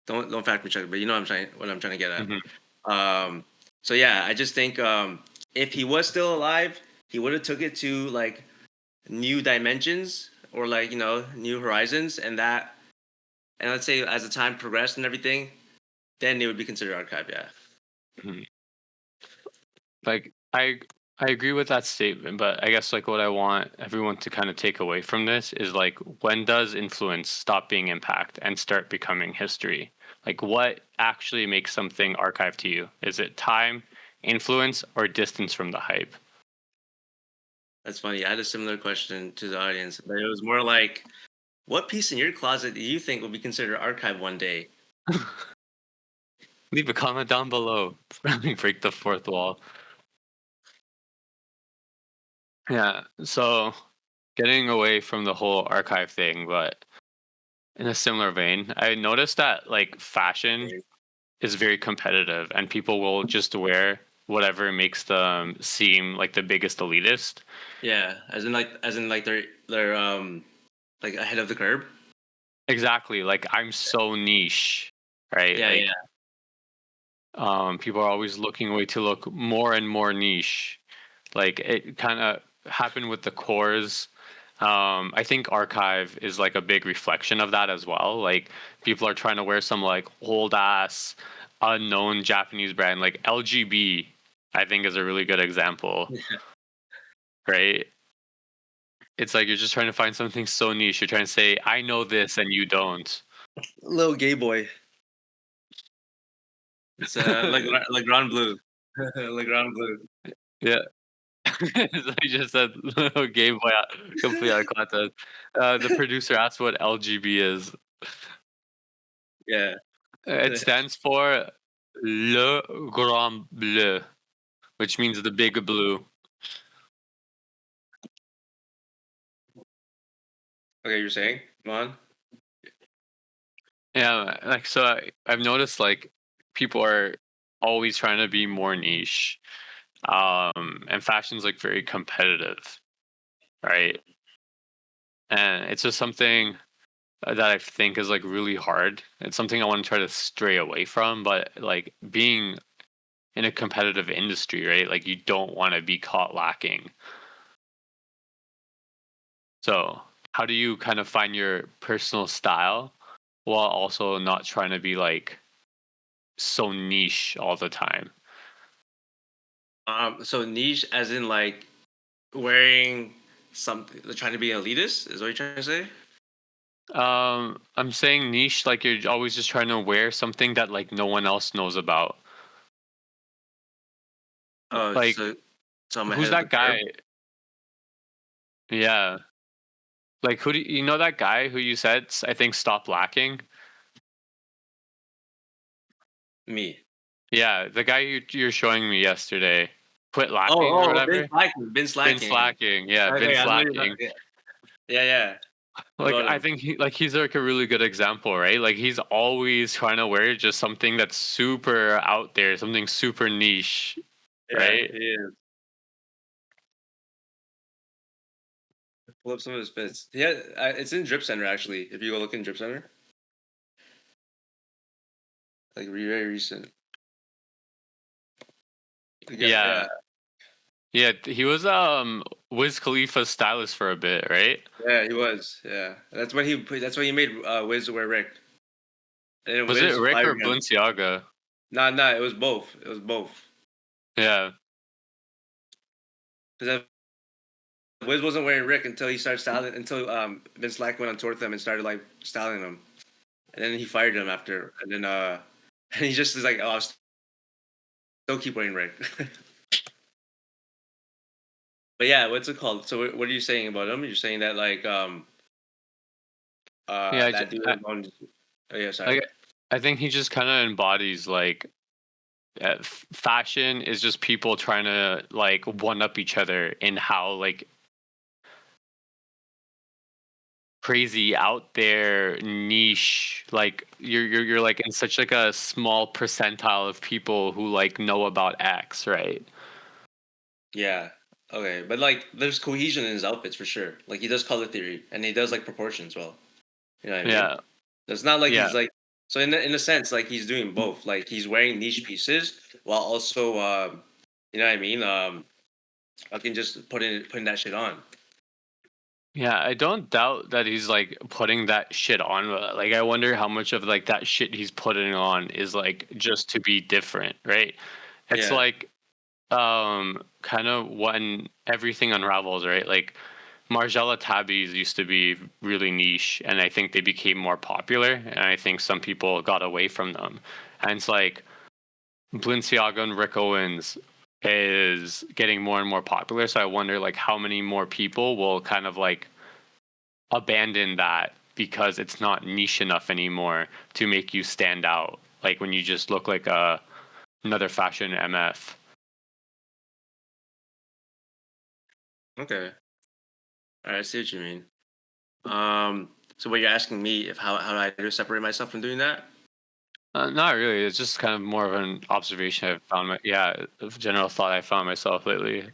don't fact me check, but you know what I'm trying to get at. Hmm. Um, so yeah, I just think if he was still alive, he would have took it to like new dimensions or like new horizons, and let's say as the time progressed and everything, then it would be considered archive. Yeah. Hmm. Like I agree with that statement, but I guess like what I want everyone to kind of take away from this is like when does influence stop being impact and start becoming history? Like what actually makes something archive to you? Is it time, influence or distance from the hype? That's funny. I had a similar question to the audience, but it was more like, what piece in your closet do you think will be considered archive one day? Leave a comment down below. Break the fourth wall. Yeah. So getting away from the whole archive thing, but in a similar vein, I noticed that like fashion is very competitive and people will just wear whatever makes them seem like the biggest elitist. Yeah, as in like they're like ahead of the curb. Exactly. Like I'm so niche, right? Yeah, Like yeah, people are always looking away to look more and more niche. Like it kind of happened with the cores. I think archive is like a big reflection of that as well. Like people are trying to wear some like old ass unknown Japanese brand like LGB. I think is a really good example, right? It's like you're just trying to find something so niche. You're trying to say I know this and you don't. little gay boy. It's like Grand Blue, like Grand Blue. Yeah. So he just said Game Boy complete out of context. The producer asked what LGB is. Yeah. It stands for Le Grand Bleu, which means the big blue. Okay, you're saying? Come on. Yeah, like so I've noticed like people are always trying to be more niche. And fashion's like very competitive, right? And it's just something that I think is like really hard. It's something I want to try to stray away from, but like being in a competitive industry, right? Like you don't want to be caught lacking. So, how do you kind of find your personal style while also not trying to be like so niche all the time? So niche, as in like wearing something, trying to be elitist, is what you're trying to say? I'm saying niche like you're always just trying to wear something that like no one else knows about. Oh, Like so I'm who's ahead of the that curve. guy? Yeah. Like who do you know that guy who you said I think stop lacking? Me. Yeah, the guy you're showing me yesterday. Quit Oh, lacking or Ben whatever. slacking, Ben Been slacking. slacking. Yeah, been Okay, I know you're not. slacking. Yeah, yeah, yeah. What Like about I him? think he's like a really good example, right? Like he's always trying to wear just something that's super out there, something super niche, Yeah, right? he is. Pull up some of his fits. Yeah, it's in Drip Center actually. If you go look in Drip Center, like very recent. Yeah, Yeah. Yeah, he was Wiz Khalifa's stylist for a bit, right? yeah, he was. Yeah, that's when he made Wiz wear Rick, and then Was it Wiz Rick or fired him. Balenciaga? Nah, nah, it was both. It was both. Yeah. Because Wiz wasn't wearing Rick until he started styling until Vince Slack went on tour with them and started like styling him, and then he fired him after, and then and he just is like, oh, I'll still keep wearing Rick. But yeah, what's it called? So what are you saying about him? You're saying that like Yeah, that dude was on. Oh yeah, sorry. I think he just kind of embodies like fashion is just people trying to like one up each other in how like crazy out there niche like you're like in such like a small percentile of people who like know about X, right? Yeah. Okay, but like there's cohesion in his outfits for sure. Like he does color theory and he does like proportions well. You know what I mean? Yeah, It's not like yeah, he's like so in a sense like he's doing both. Like he's wearing niche pieces while also you know what I mean? I can just putting that shit on. yeah. I don't doubt that he's like putting that shit on, but like I wonder how much of like that shit he's putting on is like just to be different, right? It's Yeah. like kind of when everything unravels, right? Like Margiela tabbies used to be really niche, and I think they became more popular, and I think some people got away from them. And it's like Balenciaga and Rick Owens. is getting more and more popular. So I wonder like how many more people will kind of like abandon that because it's not niche enough anymore to make you stand out. Like when you just look like another fashion MF. Okay. All right, I see what you mean. So what you're asking me if how do I do separate myself from doing that? Not really. It's just kind of more of an observation I've found. A general thought I found myself lately.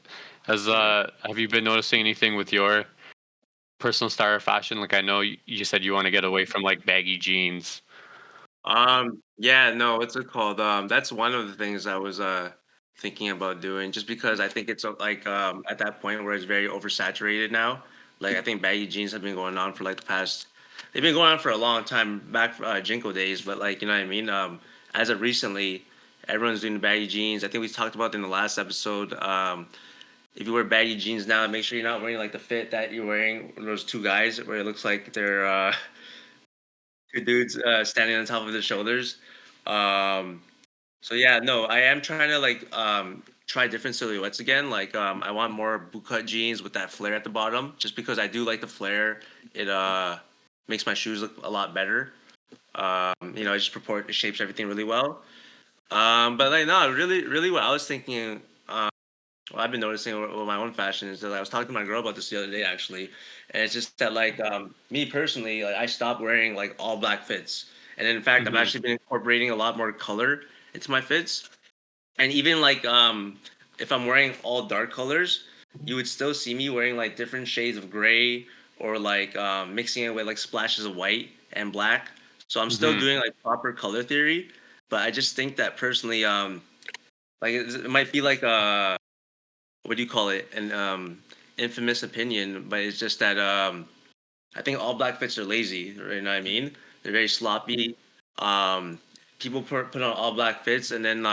Okay. Have you been noticing anything with your personal style or fashion? Like I know you said you want to get away from like baggy jeans. Yeah, no, what's it called? That's one of the things I was thinking about doing, just because I think it's like at that point where it's very oversaturated now. Like I think baggy jeans have been going on for like the past, they've been going on for a long time back Jinko days, but like you know what I mean. As of recently, everyone's doing baggy jeans. I think we talked about in the last episode. If you wear baggy jeans now, make sure you're not wearing like the fit that you're wearing those two guys, where it looks like they're two dudes standing on top of their shoulders. Um, so yeah, no, I am trying to like try different silhouettes again. Like I want more bootcut jeans with that flare at the bottom, just because I do like the flare. It makes my shoes look a lot better. It just it shapes everything really well. But like no, really, what I was thinking. Well, I've been noticing with my own fashion is that I was talking to my girl about this the other day actually, and it's just that like me personally, like I stopped wearing like all black fits, and in fact I've Hmm. actually been incorporating a lot more color into my fits, and even like if I'm wearing all dark colors, you would still see me wearing like different shades of gray or like mixing it with like splashes of white and black. So I'm still Hmm. doing like proper color theory, but I just think that personally like it might be like a what do you call it? An infamous opinion, but it's just that I think all black fits are lazy. Right? You know what I mean? They're very sloppy. Um, People put on all black fits and then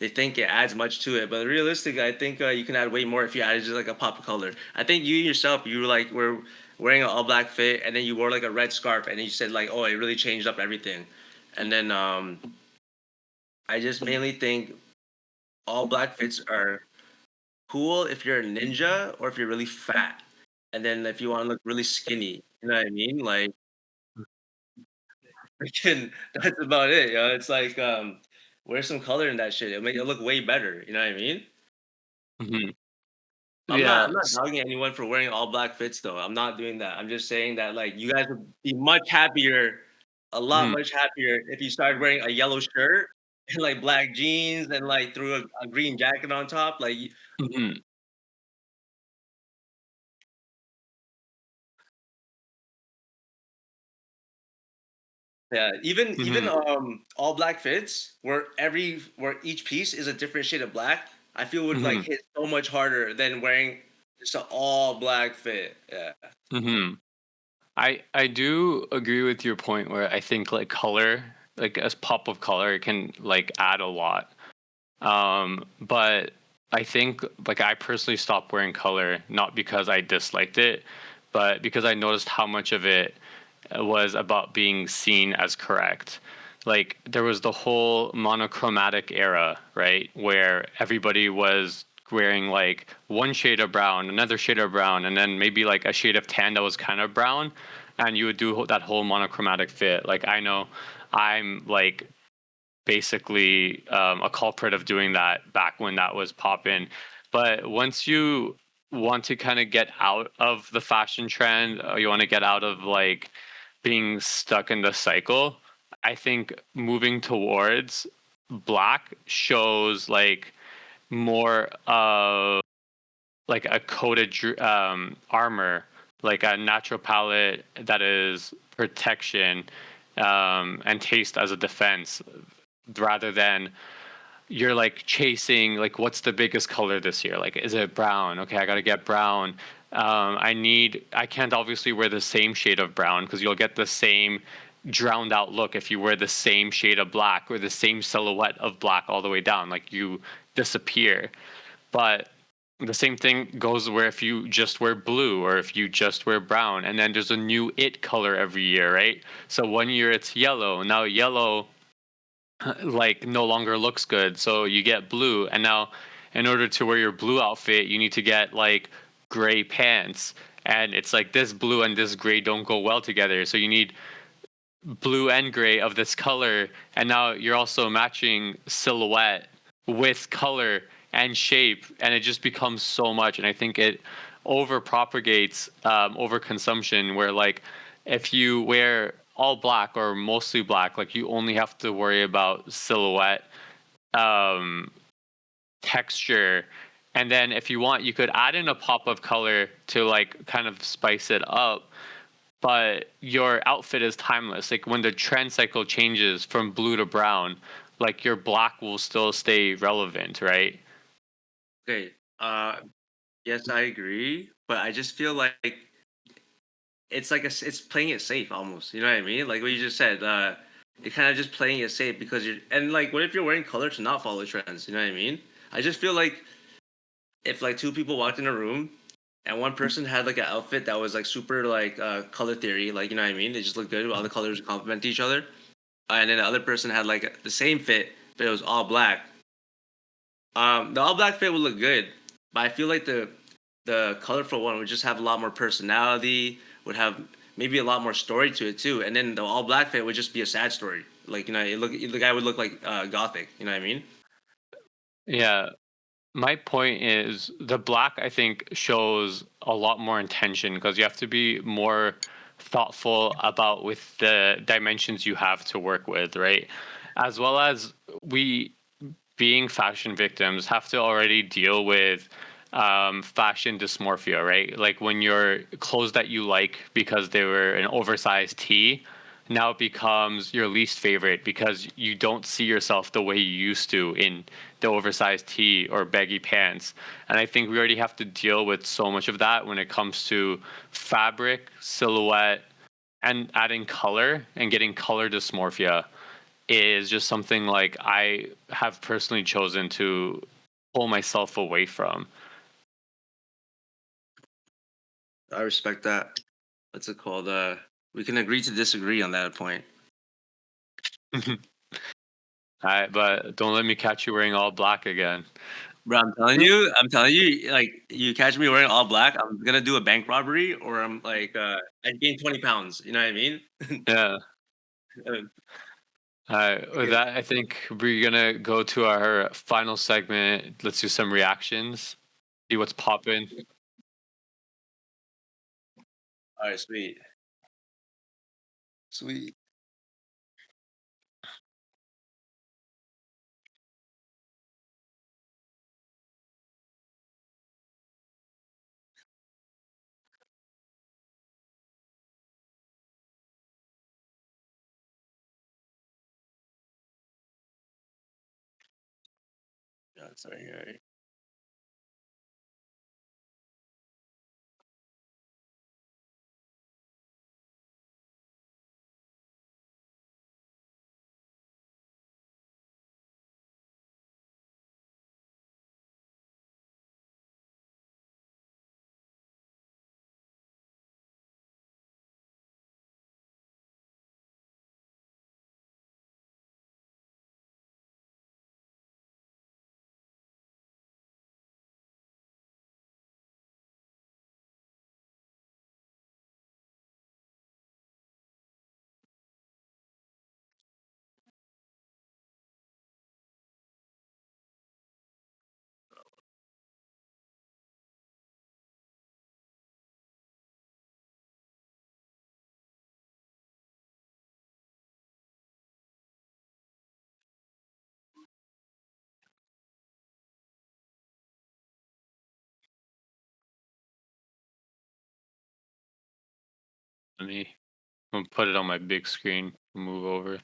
they think it adds much to it, but realistically, I think you can add way more if you added just like a pop of color. I think you yourself, you were like were wearing an all black fit, and then you wore like a red scarf, and then you said like, oh, it really changed up everything. And then I just mainly think all black fits are cool if you're a ninja or if you're really fat. And then if you want to look really skinny, you know what I mean? Like freaking that's about it, yo. It's like wear some color in that shit. It'll make it look way better. You know what I mean? Hmm. I'm Yeah. not dogging anyone for wearing all black fits though. I'm not doing that. I'm just saying that like you guys would be much happier, a lot Hmm. much happier if you started wearing a yellow shirt and like black jeans and like threw a green jacket on top. Like Hmm. yeah, even Hmm. all black fits where each piece is a different shade of black, I feel would like Hmm. hit so much harder than wearing just an all black fit. Yeah. Hmm. I do agree with your point where I think like color, like as pop of color, it can like add a lot. But I think like I personally stopped wearing color not because I disliked it, but because I noticed how much of it was about being seen as correct. Like there was the whole monochromatic era, right, where everybody was wearing like one shade of brown, another shade of brown, and then maybe like a shade of tan that was kind of brown, and you would do that whole monochromatic fit. Like I know I'm like basically a culprit of doing that back when that was popping. But once you want to kind of get out of the fashion trend, or you want to get out of like being stuck in the cycle, I think moving towards black shows like more of like a coated armor, like a natural palette that is protection and taste as a defense, rather than you're like chasing like what's the biggest color this year, like is it brown, okay, I gotta get brown. I can't obviously wear the same shade of brown because you'll get the same drowned out look if you wear the same shade of black or the same silhouette of black all the way down, like you disappear. But the same thing goes where if you just wear blue or if you just wear brown, and then there's a new it color every year, right? So one year it's yellow, now yellow like no longer looks good, so you get blue, and now in order to wear your blue outfit, you need to get like gray pants. And it's like this blue and this gray don't go well together. So you need blue and gray of this color. And now you're also matching silhouette with color and shape. And it just becomes so much. And I think it over propagates over consumption where like if you wear all black or mostly black, like you only have to worry about silhouette, um, texture, and then if you want, you could add in a pop of color to like kind of spice it up. But your outfit is timeless. Like when the trend cycle changes from blue to brown, like your black will still stay relevant, right? Okay. Yes, I agree, but I just feel like it's like it's playing it safe almost. You know what I mean? Like what you just said. You're kind of just playing it safe because you're and like what if you're wearing color to not follow trends? You know what I mean? I just feel like if like two people walked in a room and one person had like an outfit that was like super like color theory, like you know what I mean? It just looked good. All the colors complement each other, and then the other person had like the same fit, but it was all black. The all black fit would look good, but I feel like the colorful one would just have a lot more personality, would have maybe a lot more story to it too, and then the all black fit would just be a sad story. Like you know, the guy would look like gothic. You know what I mean? Yeah. My point is the black, I think, shows a lot more intention because you have to be more thoughtful about with the dimensions you have to work with, right? As well as we being fashion victims have to already deal with fashion dysmorphia, right? Like when your clothes that you like because they were an oversized tee now it becomes your least favorite because you don't see yourself the way you used to in the oversized tee or baggy pants. And I think we already have to deal with so much of that when it comes to fabric, silhouette, and adding color and getting color dysmorphia is just something like I have personally chosen to pull myself away from. I respect that. What's it called? We can agree to disagree on that point. But don't let me catch you wearing all black again. Bro, I'm telling you, like you catch me wearing all black, I'm gonna do a bank robbery, or I'm like, I gained 20 pounds. You know what I mean? Yeah. Uh, With okay. that, I think we're gonna go to our final segment. Let's do some reactions, see what's popping. All right, sweet, sweet. Yeah, sorry, all right. Let me I'm gonna put it on my big screen. Move over.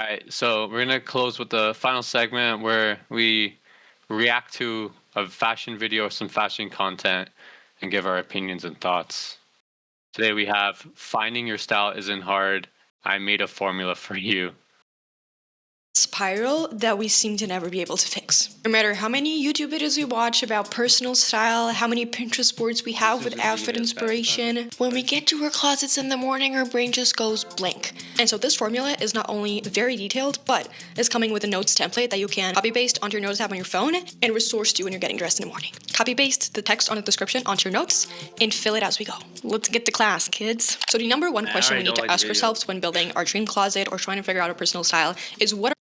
All right, so we're gonna close with the final segment where we react to a fashion video or some fashion content and give our opinions and thoughts. Today we have finding your style isn't hard. I made a formula for you. Spiral that we seem to never be able to fix. No matter how many YouTube videos we watch about personal style, how many Pinterest boards we have with outfit inspiration, when we get to our closets in the morning, our brain just goes blank. And so this formula is not only very detailed, but is coming with a notes template that you can copy paste onto your notes app on your phone and resource to when you're getting dressed in the morning. Copy paste the text on the description onto your notes and fill it as we go. Let's get to class, kids. So the number one question we need to ask ourselves when building our dream closet or trying to figure out our personal style is what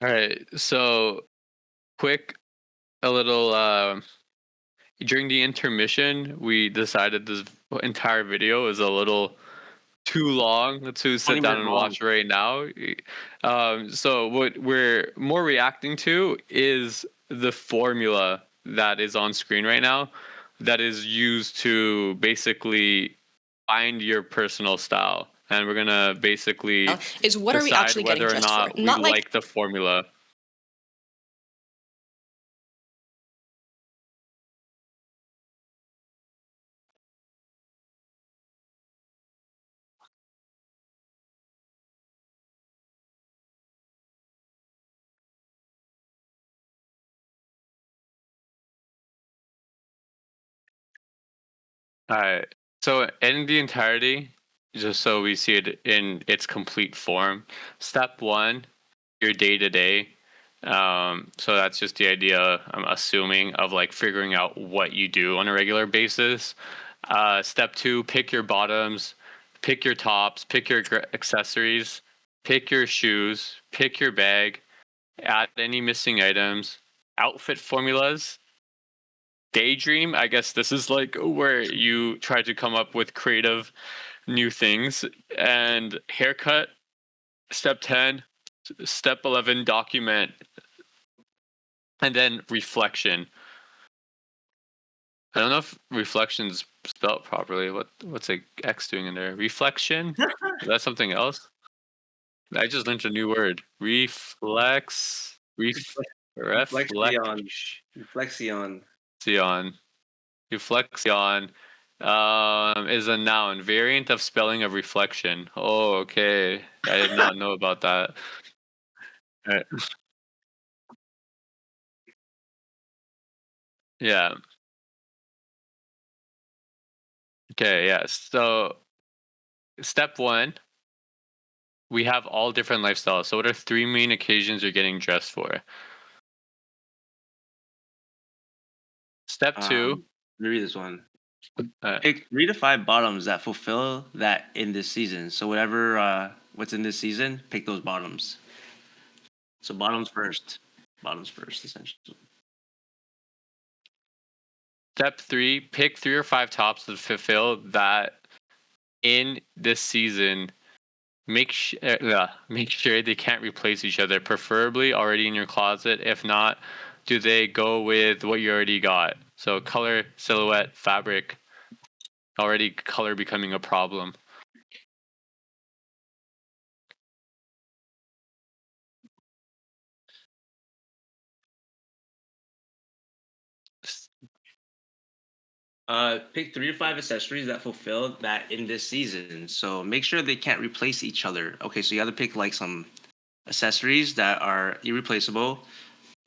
All right, so quick, a little. During the intermission, we decided this entire video is a little too long to sit 20 down minutes and long. watch right now. So what we're more reacting to is the formula that is on screen right now that is used to basically find your personal style. And we're gonna basically is what are we decide actually getting whether or dressed for? not we Not like like the formula. All right. So in the entirety, just so we see it in its complete form, step one, your day to day. So that's just the idea, I'm assuming, of like figuring out what you do on a regular basis. Step two, pick your bottoms, pick your tops, pick your accessories, pick your shoes, pick your bag, add any missing items, outfit formulas, daydream. I guess this is like where you try to come up with creative new things. And haircut, step 10, step 11, document, and then reflection. I don't know if reflection's spelled properly. What's a X doing in there? Reflection? Is that something else? I just learned a new word. Reflex. Reflexion. Reflexion. Reflexion. Reflexion is a noun, variant of spelling of reflection. Oh, okay. I did not know about that. Right. Yeah. Okay. Yeah. So step one, we have all different lifestyles. So what are three main occasions you're getting dressed for? Step two. Let me read this one. Uh, Pick 3 to 5 bottoms that fulfill that in this season. So whatever what's in this season, pick those bottoms. So bottoms first. Bottoms first, essentially. Step three, pick 3 or 5 tops that fulfill that in this season. Make sure they can't replace each other, preferably already in your closet. If not, do they go with what you already got? So color, silhouette, fabric, already color becoming a problem. Pick 3 to 5 accessories that fulfill that in this season. So make sure they can't replace each other. Okay, so you have to pick like some accessories that are irreplaceable,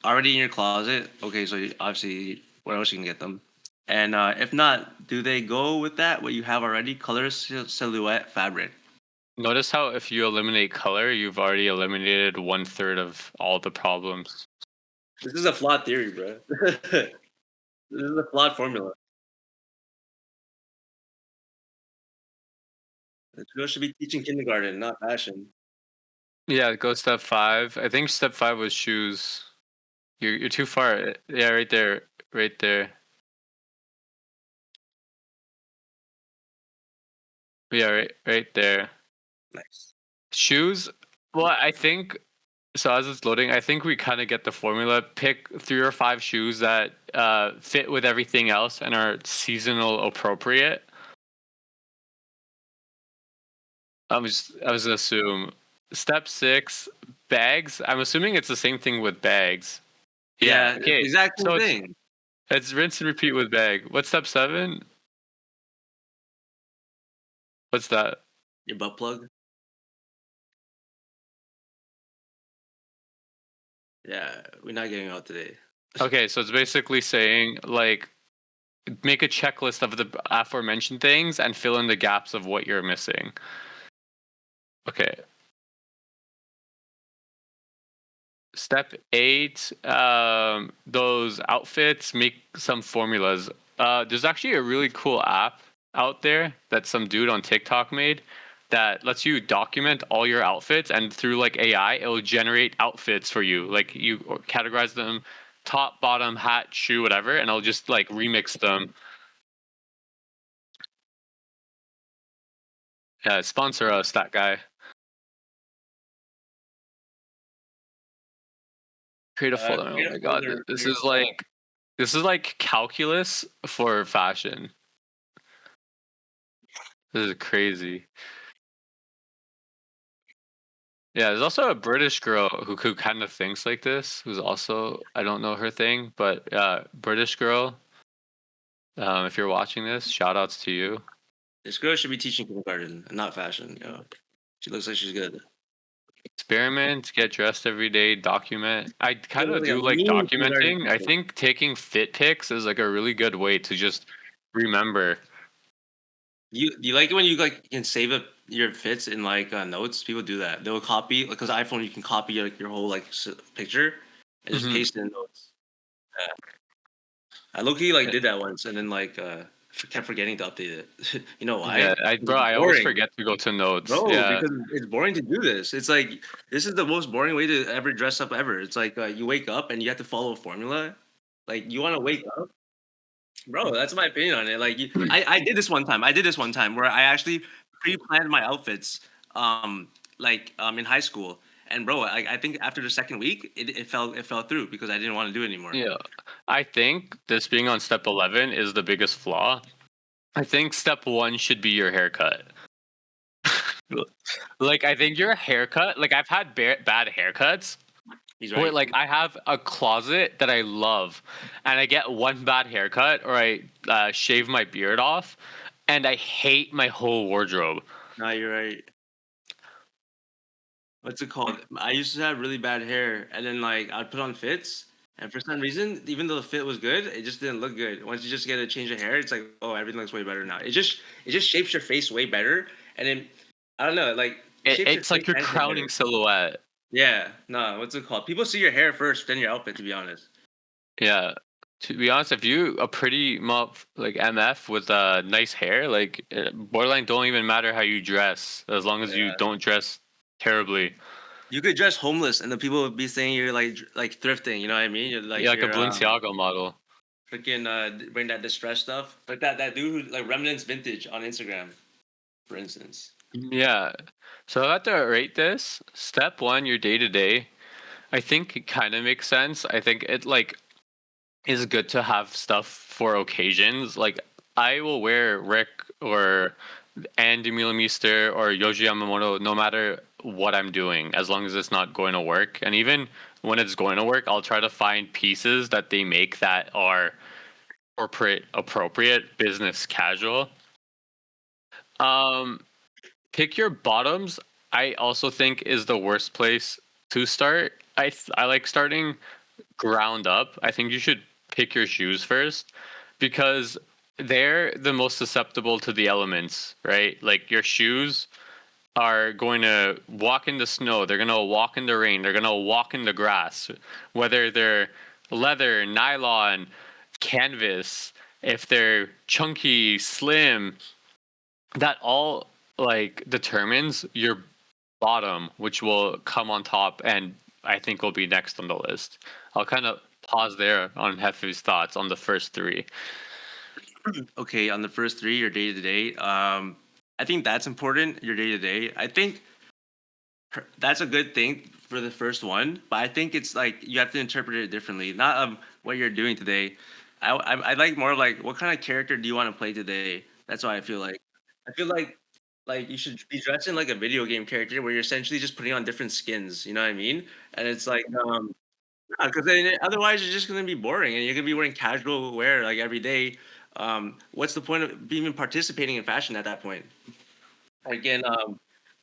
already in your closet. Okay, so obviously, where else you can get them? And if not, do they go with that? What you have already? Color, silhouette, fabric. Notice how if you eliminate color, you've already eliminated 1/3 of all the problems. This is a flawed theory, bro. This is a flawed formula. The girl should be teaching kindergarten, not fashion. Yeah, go step 5. I think step 5 was shoes. You're too far. Yeah, right there. Right there. Yeah, right there. Nice. Shoes. Well, I think so. As it's loading, I think we kind of get the formula. Pick 3 or 5 shoes that fit with everything else and are seasonal appropriate. I was gonna assume step 6 bags. I'm assuming it's the same thing with bags. Yeah, Yeah. it's the Okay. exact So same thing. it's rinse and repeat with bag. What's step 7? What's that? Your butt plug. Yeah, we're not getting out today. Okay, so it's basically saying like make a checklist of the aforementioned things and fill in the gaps of what you're missing. Okay. Step 8, those outfits, make some formulas. There's actually a really cool app out there that some dude on TikTok made that lets you document all your outfits, and through like AI, it'll generate outfits for you. Like you categorize them top, bottom, hat, shoe, whatever, and it'll just like remix them. Yeah, sponsor us, that guy. Create a folder. Oh Create a my god, folder this for is yourself. like calculus for fashion. This is crazy. Yeah, there's also a British girl who kind of thinks like this, who's also, I don't know her thing, but British girl. If you're watching this, shout outs to you. This girl should be teaching kindergarten and not fashion. Yo, she looks like she's good. Experiment, get dressed every day, document. I kind of Like a do like mean kindergarten documenting. I teacher. think taking fit pics is like a really good way to just remember. You like it when you like can save up your fits in like notes? People do that. They'll copy because iPhone you can copy like your whole like picture and just Mhm. paste it in notes. I low-key like did that once and then like kept forgetting to update it. You know why? Yeah, Because bro, it's I always boring. forget to go to notes. Bro, Yeah, because it's boring to do this. It's like this is the most boring way to ever dress up ever. It's like you wake up and you have to follow a formula. Like you want to wake up, bro. That's my opinion on it. Like I did this one time. I did this one time where I actually pre-planned my outfits. In high school, and bro, I think after the second week, it fell through because I didn't want to do it anymore. yeah. I think this being on step 11 is the biggest flaw. I think step 1 should be your haircut. Like, I think your haircut, like, I've had bad haircuts He's where, right. like, I have a closet that I love, and I get one bad haircut, or I shave my beard off, and I hate my whole wardrobe. No, you're right. What's it called? I used to have really bad hair, and then like I'd put on fits, and for some reason, even though the fit was good, it just didn't look good. Once you just get a change of hair, it's like, oh, everything looks way better now. It just shapes your face way better, and then I don't know, like it shapes your It's like face your and hair crowning better. silhouette. Yeah, no, what's it called? People see your hair first, then your outfit. To be honest, Yeah. To be honest, if you a pretty like MF with nice hair, like borderline don't even matter how you dress as long as you yeah, don't dress terribly. you could dress homeless, and the people would be saying you're like thrifting. You know what I mean? You're Yeah, like like a you're Balenciaga model. freaking bring that distress stuff, like that dude who like Remnants Vintage on Instagram, for instance. Yeah. So I have to rate this. Step 1, your day to day. I think it kind of makes sense. I think it like is good to have stuff for occasions. Like I will wear Rick or Andy Milameister or Yoji Yamamoto no matter what I'm doing, as long as it's not going to work. And even when it's going to work, I'll try to find pieces that they make that are corporate appropriate, business casual. Um, Pick your bottoms. I also think is the worst place to start. I like starting ground up. I think you should pick your shoes first because they're the most susceptible to the elements, right? Like your shoes are going to walk in the snow, they're going to walk in the rain, they're going to walk in the grass, whether they're leather, nylon, canvas, if they're chunky, slim, that all like determines your bottom, which will come on top, and I think will be next on the list. I'll kind of pause there on Hefe's thoughts on the first three. Okay, on the first three, your day to day. I think that's important. Your day to day. I think that's a good thing for the first one, but I think it's like you have to interpret it differently. Not what you're doing today. I like more of like what kind of character do you want to play today? That's why I feel like. I feel like you should be dressing like a video game character where you're essentially just putting on different skins. You know what I mean? And it's like because then otherwise you're just gonna be boring and you're gonna be wearing casual wear like every day. What's the point of even participating in fashion at that point? Again,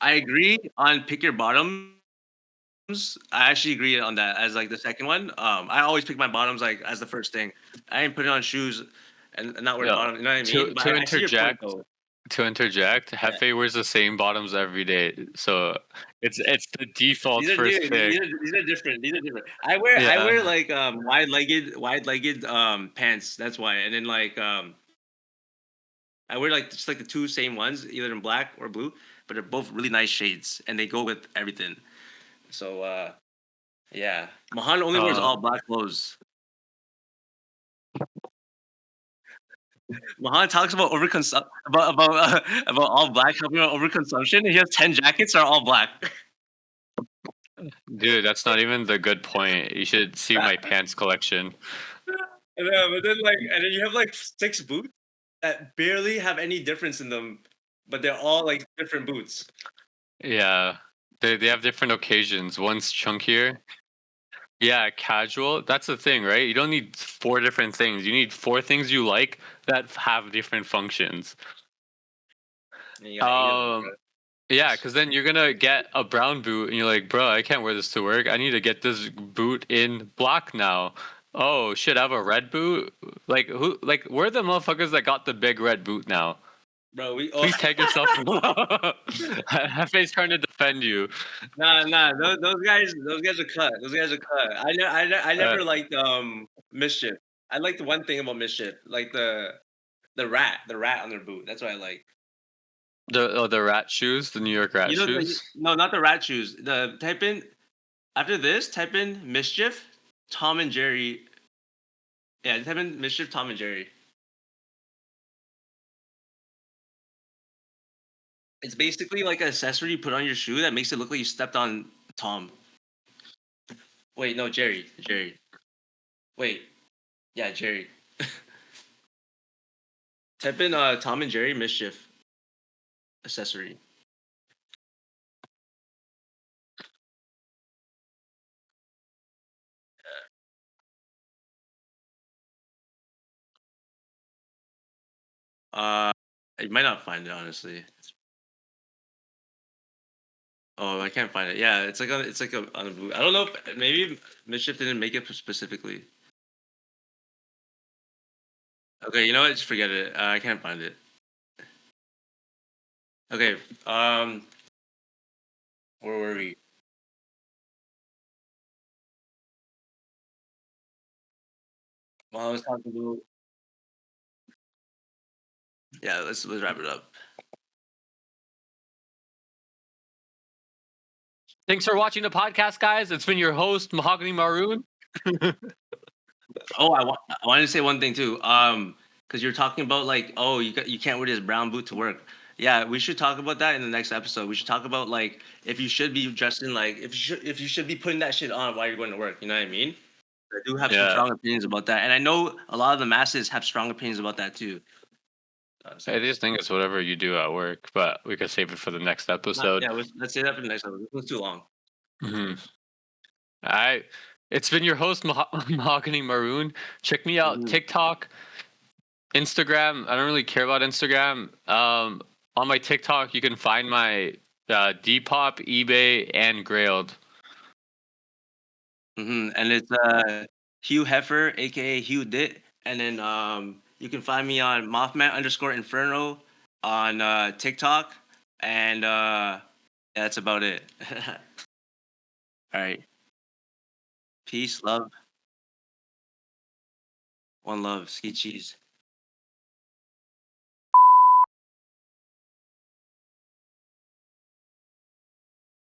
I agree on pick your bottoms. I actually agree on that as like the second one. I always pick my bottoms like as the first thing. I ain't putting on shoes and not wear Yeah. bottoms. You know what I To mean? But to I see your point interject, though. Yeah. Hefe wears the same bottoms every day, so it's the default These are new. first pick. These are different. These are different. I wear Yeah. like wide legged pants. That's why. And then like I wear like just like the two same ones, either in black or blue, but they're both really nice shades and they go with everything. So yeah, Mahan only wears Uh, all black clothes. Mahan talks about about all black helping about overconsumption. He has 10 jackets that are all black. Dude, that's not even the good point. You should see my pants collection. But then and then you have like 6 boots that barely have any difference in them, but they're all like different boots. Yeah. They have different occasions. One's chunkier. Yeah, casual. That's the thing, right? You don't need four different things. You need four things you like that have different functions. And you got 8 of them, Um, yeah, because then you're gonna get a brown boot, and you're like, bro, I can't wear this to work. I need to get this boot in black now. Oh shit, I have a red boot. Like who? Like where are the motherfuckers that got the big red boot now? bro. Please tag yourself. Hefe's trying to defend you. Nah. Those guys are cut. Those guys are cut. I Uh, never liked mischief. I liked one thing about mischief, like the rat on their boot. That's what I like. the rat shoes, the New York rat You know, shoes. no, not the rat shoes. The type in after this. Type in mischief, Tom and Jerry. Yeah, type in mischief, Tom and Jerry. It's basically like an accessory you put on your shoe that makes it look like you stepped on Tom. Wait, no, Jerry. Jerry. Wait, yeah, Jerry. Type in Tom and Jerry mischief accessory. Uh, you might not find it honestly. Oh, I can't find it. Yeah, it's like on a boot. I don't know if maybe mischief didn't make it specifically. Okay, you know what? Just forget it. I can't find it. Okay. Where were we? Well, I was talking about. Yeah, let's wrap it up. Thanks for watching the podcast, guys. It's been your host, Mahogany Maroon. Oh, I wanted to say one thing too. Because you're talking about like, oh, you can't wear this brown boot to work. Yeah, we should talk about that in the next episode. We should talk about like if you should be dressed in like if you should be putting that shit on while you're going to work. You know what I mean? I do have some Yeah. strong opinions about that, and I know a lot of the masses have strong opinions about that too. I just think it's whatever you do at work, but we could save it for the next episode. Yeah, let's say that for the next episode. This was too long. Mhm. It's been your host, Mahogany Maroon. Check me out, Mhm. TikTok, Instagram. I don't really care about Instagram. On my TikTok, you can find my Depop, eBay, and Grailed. And it's Hugh Heifer, aka Hugh Dit, and then you can find me on Mothman_Inferno on TikTok, and yeah, that's about it. All right, peace, love, one love, ski cheese.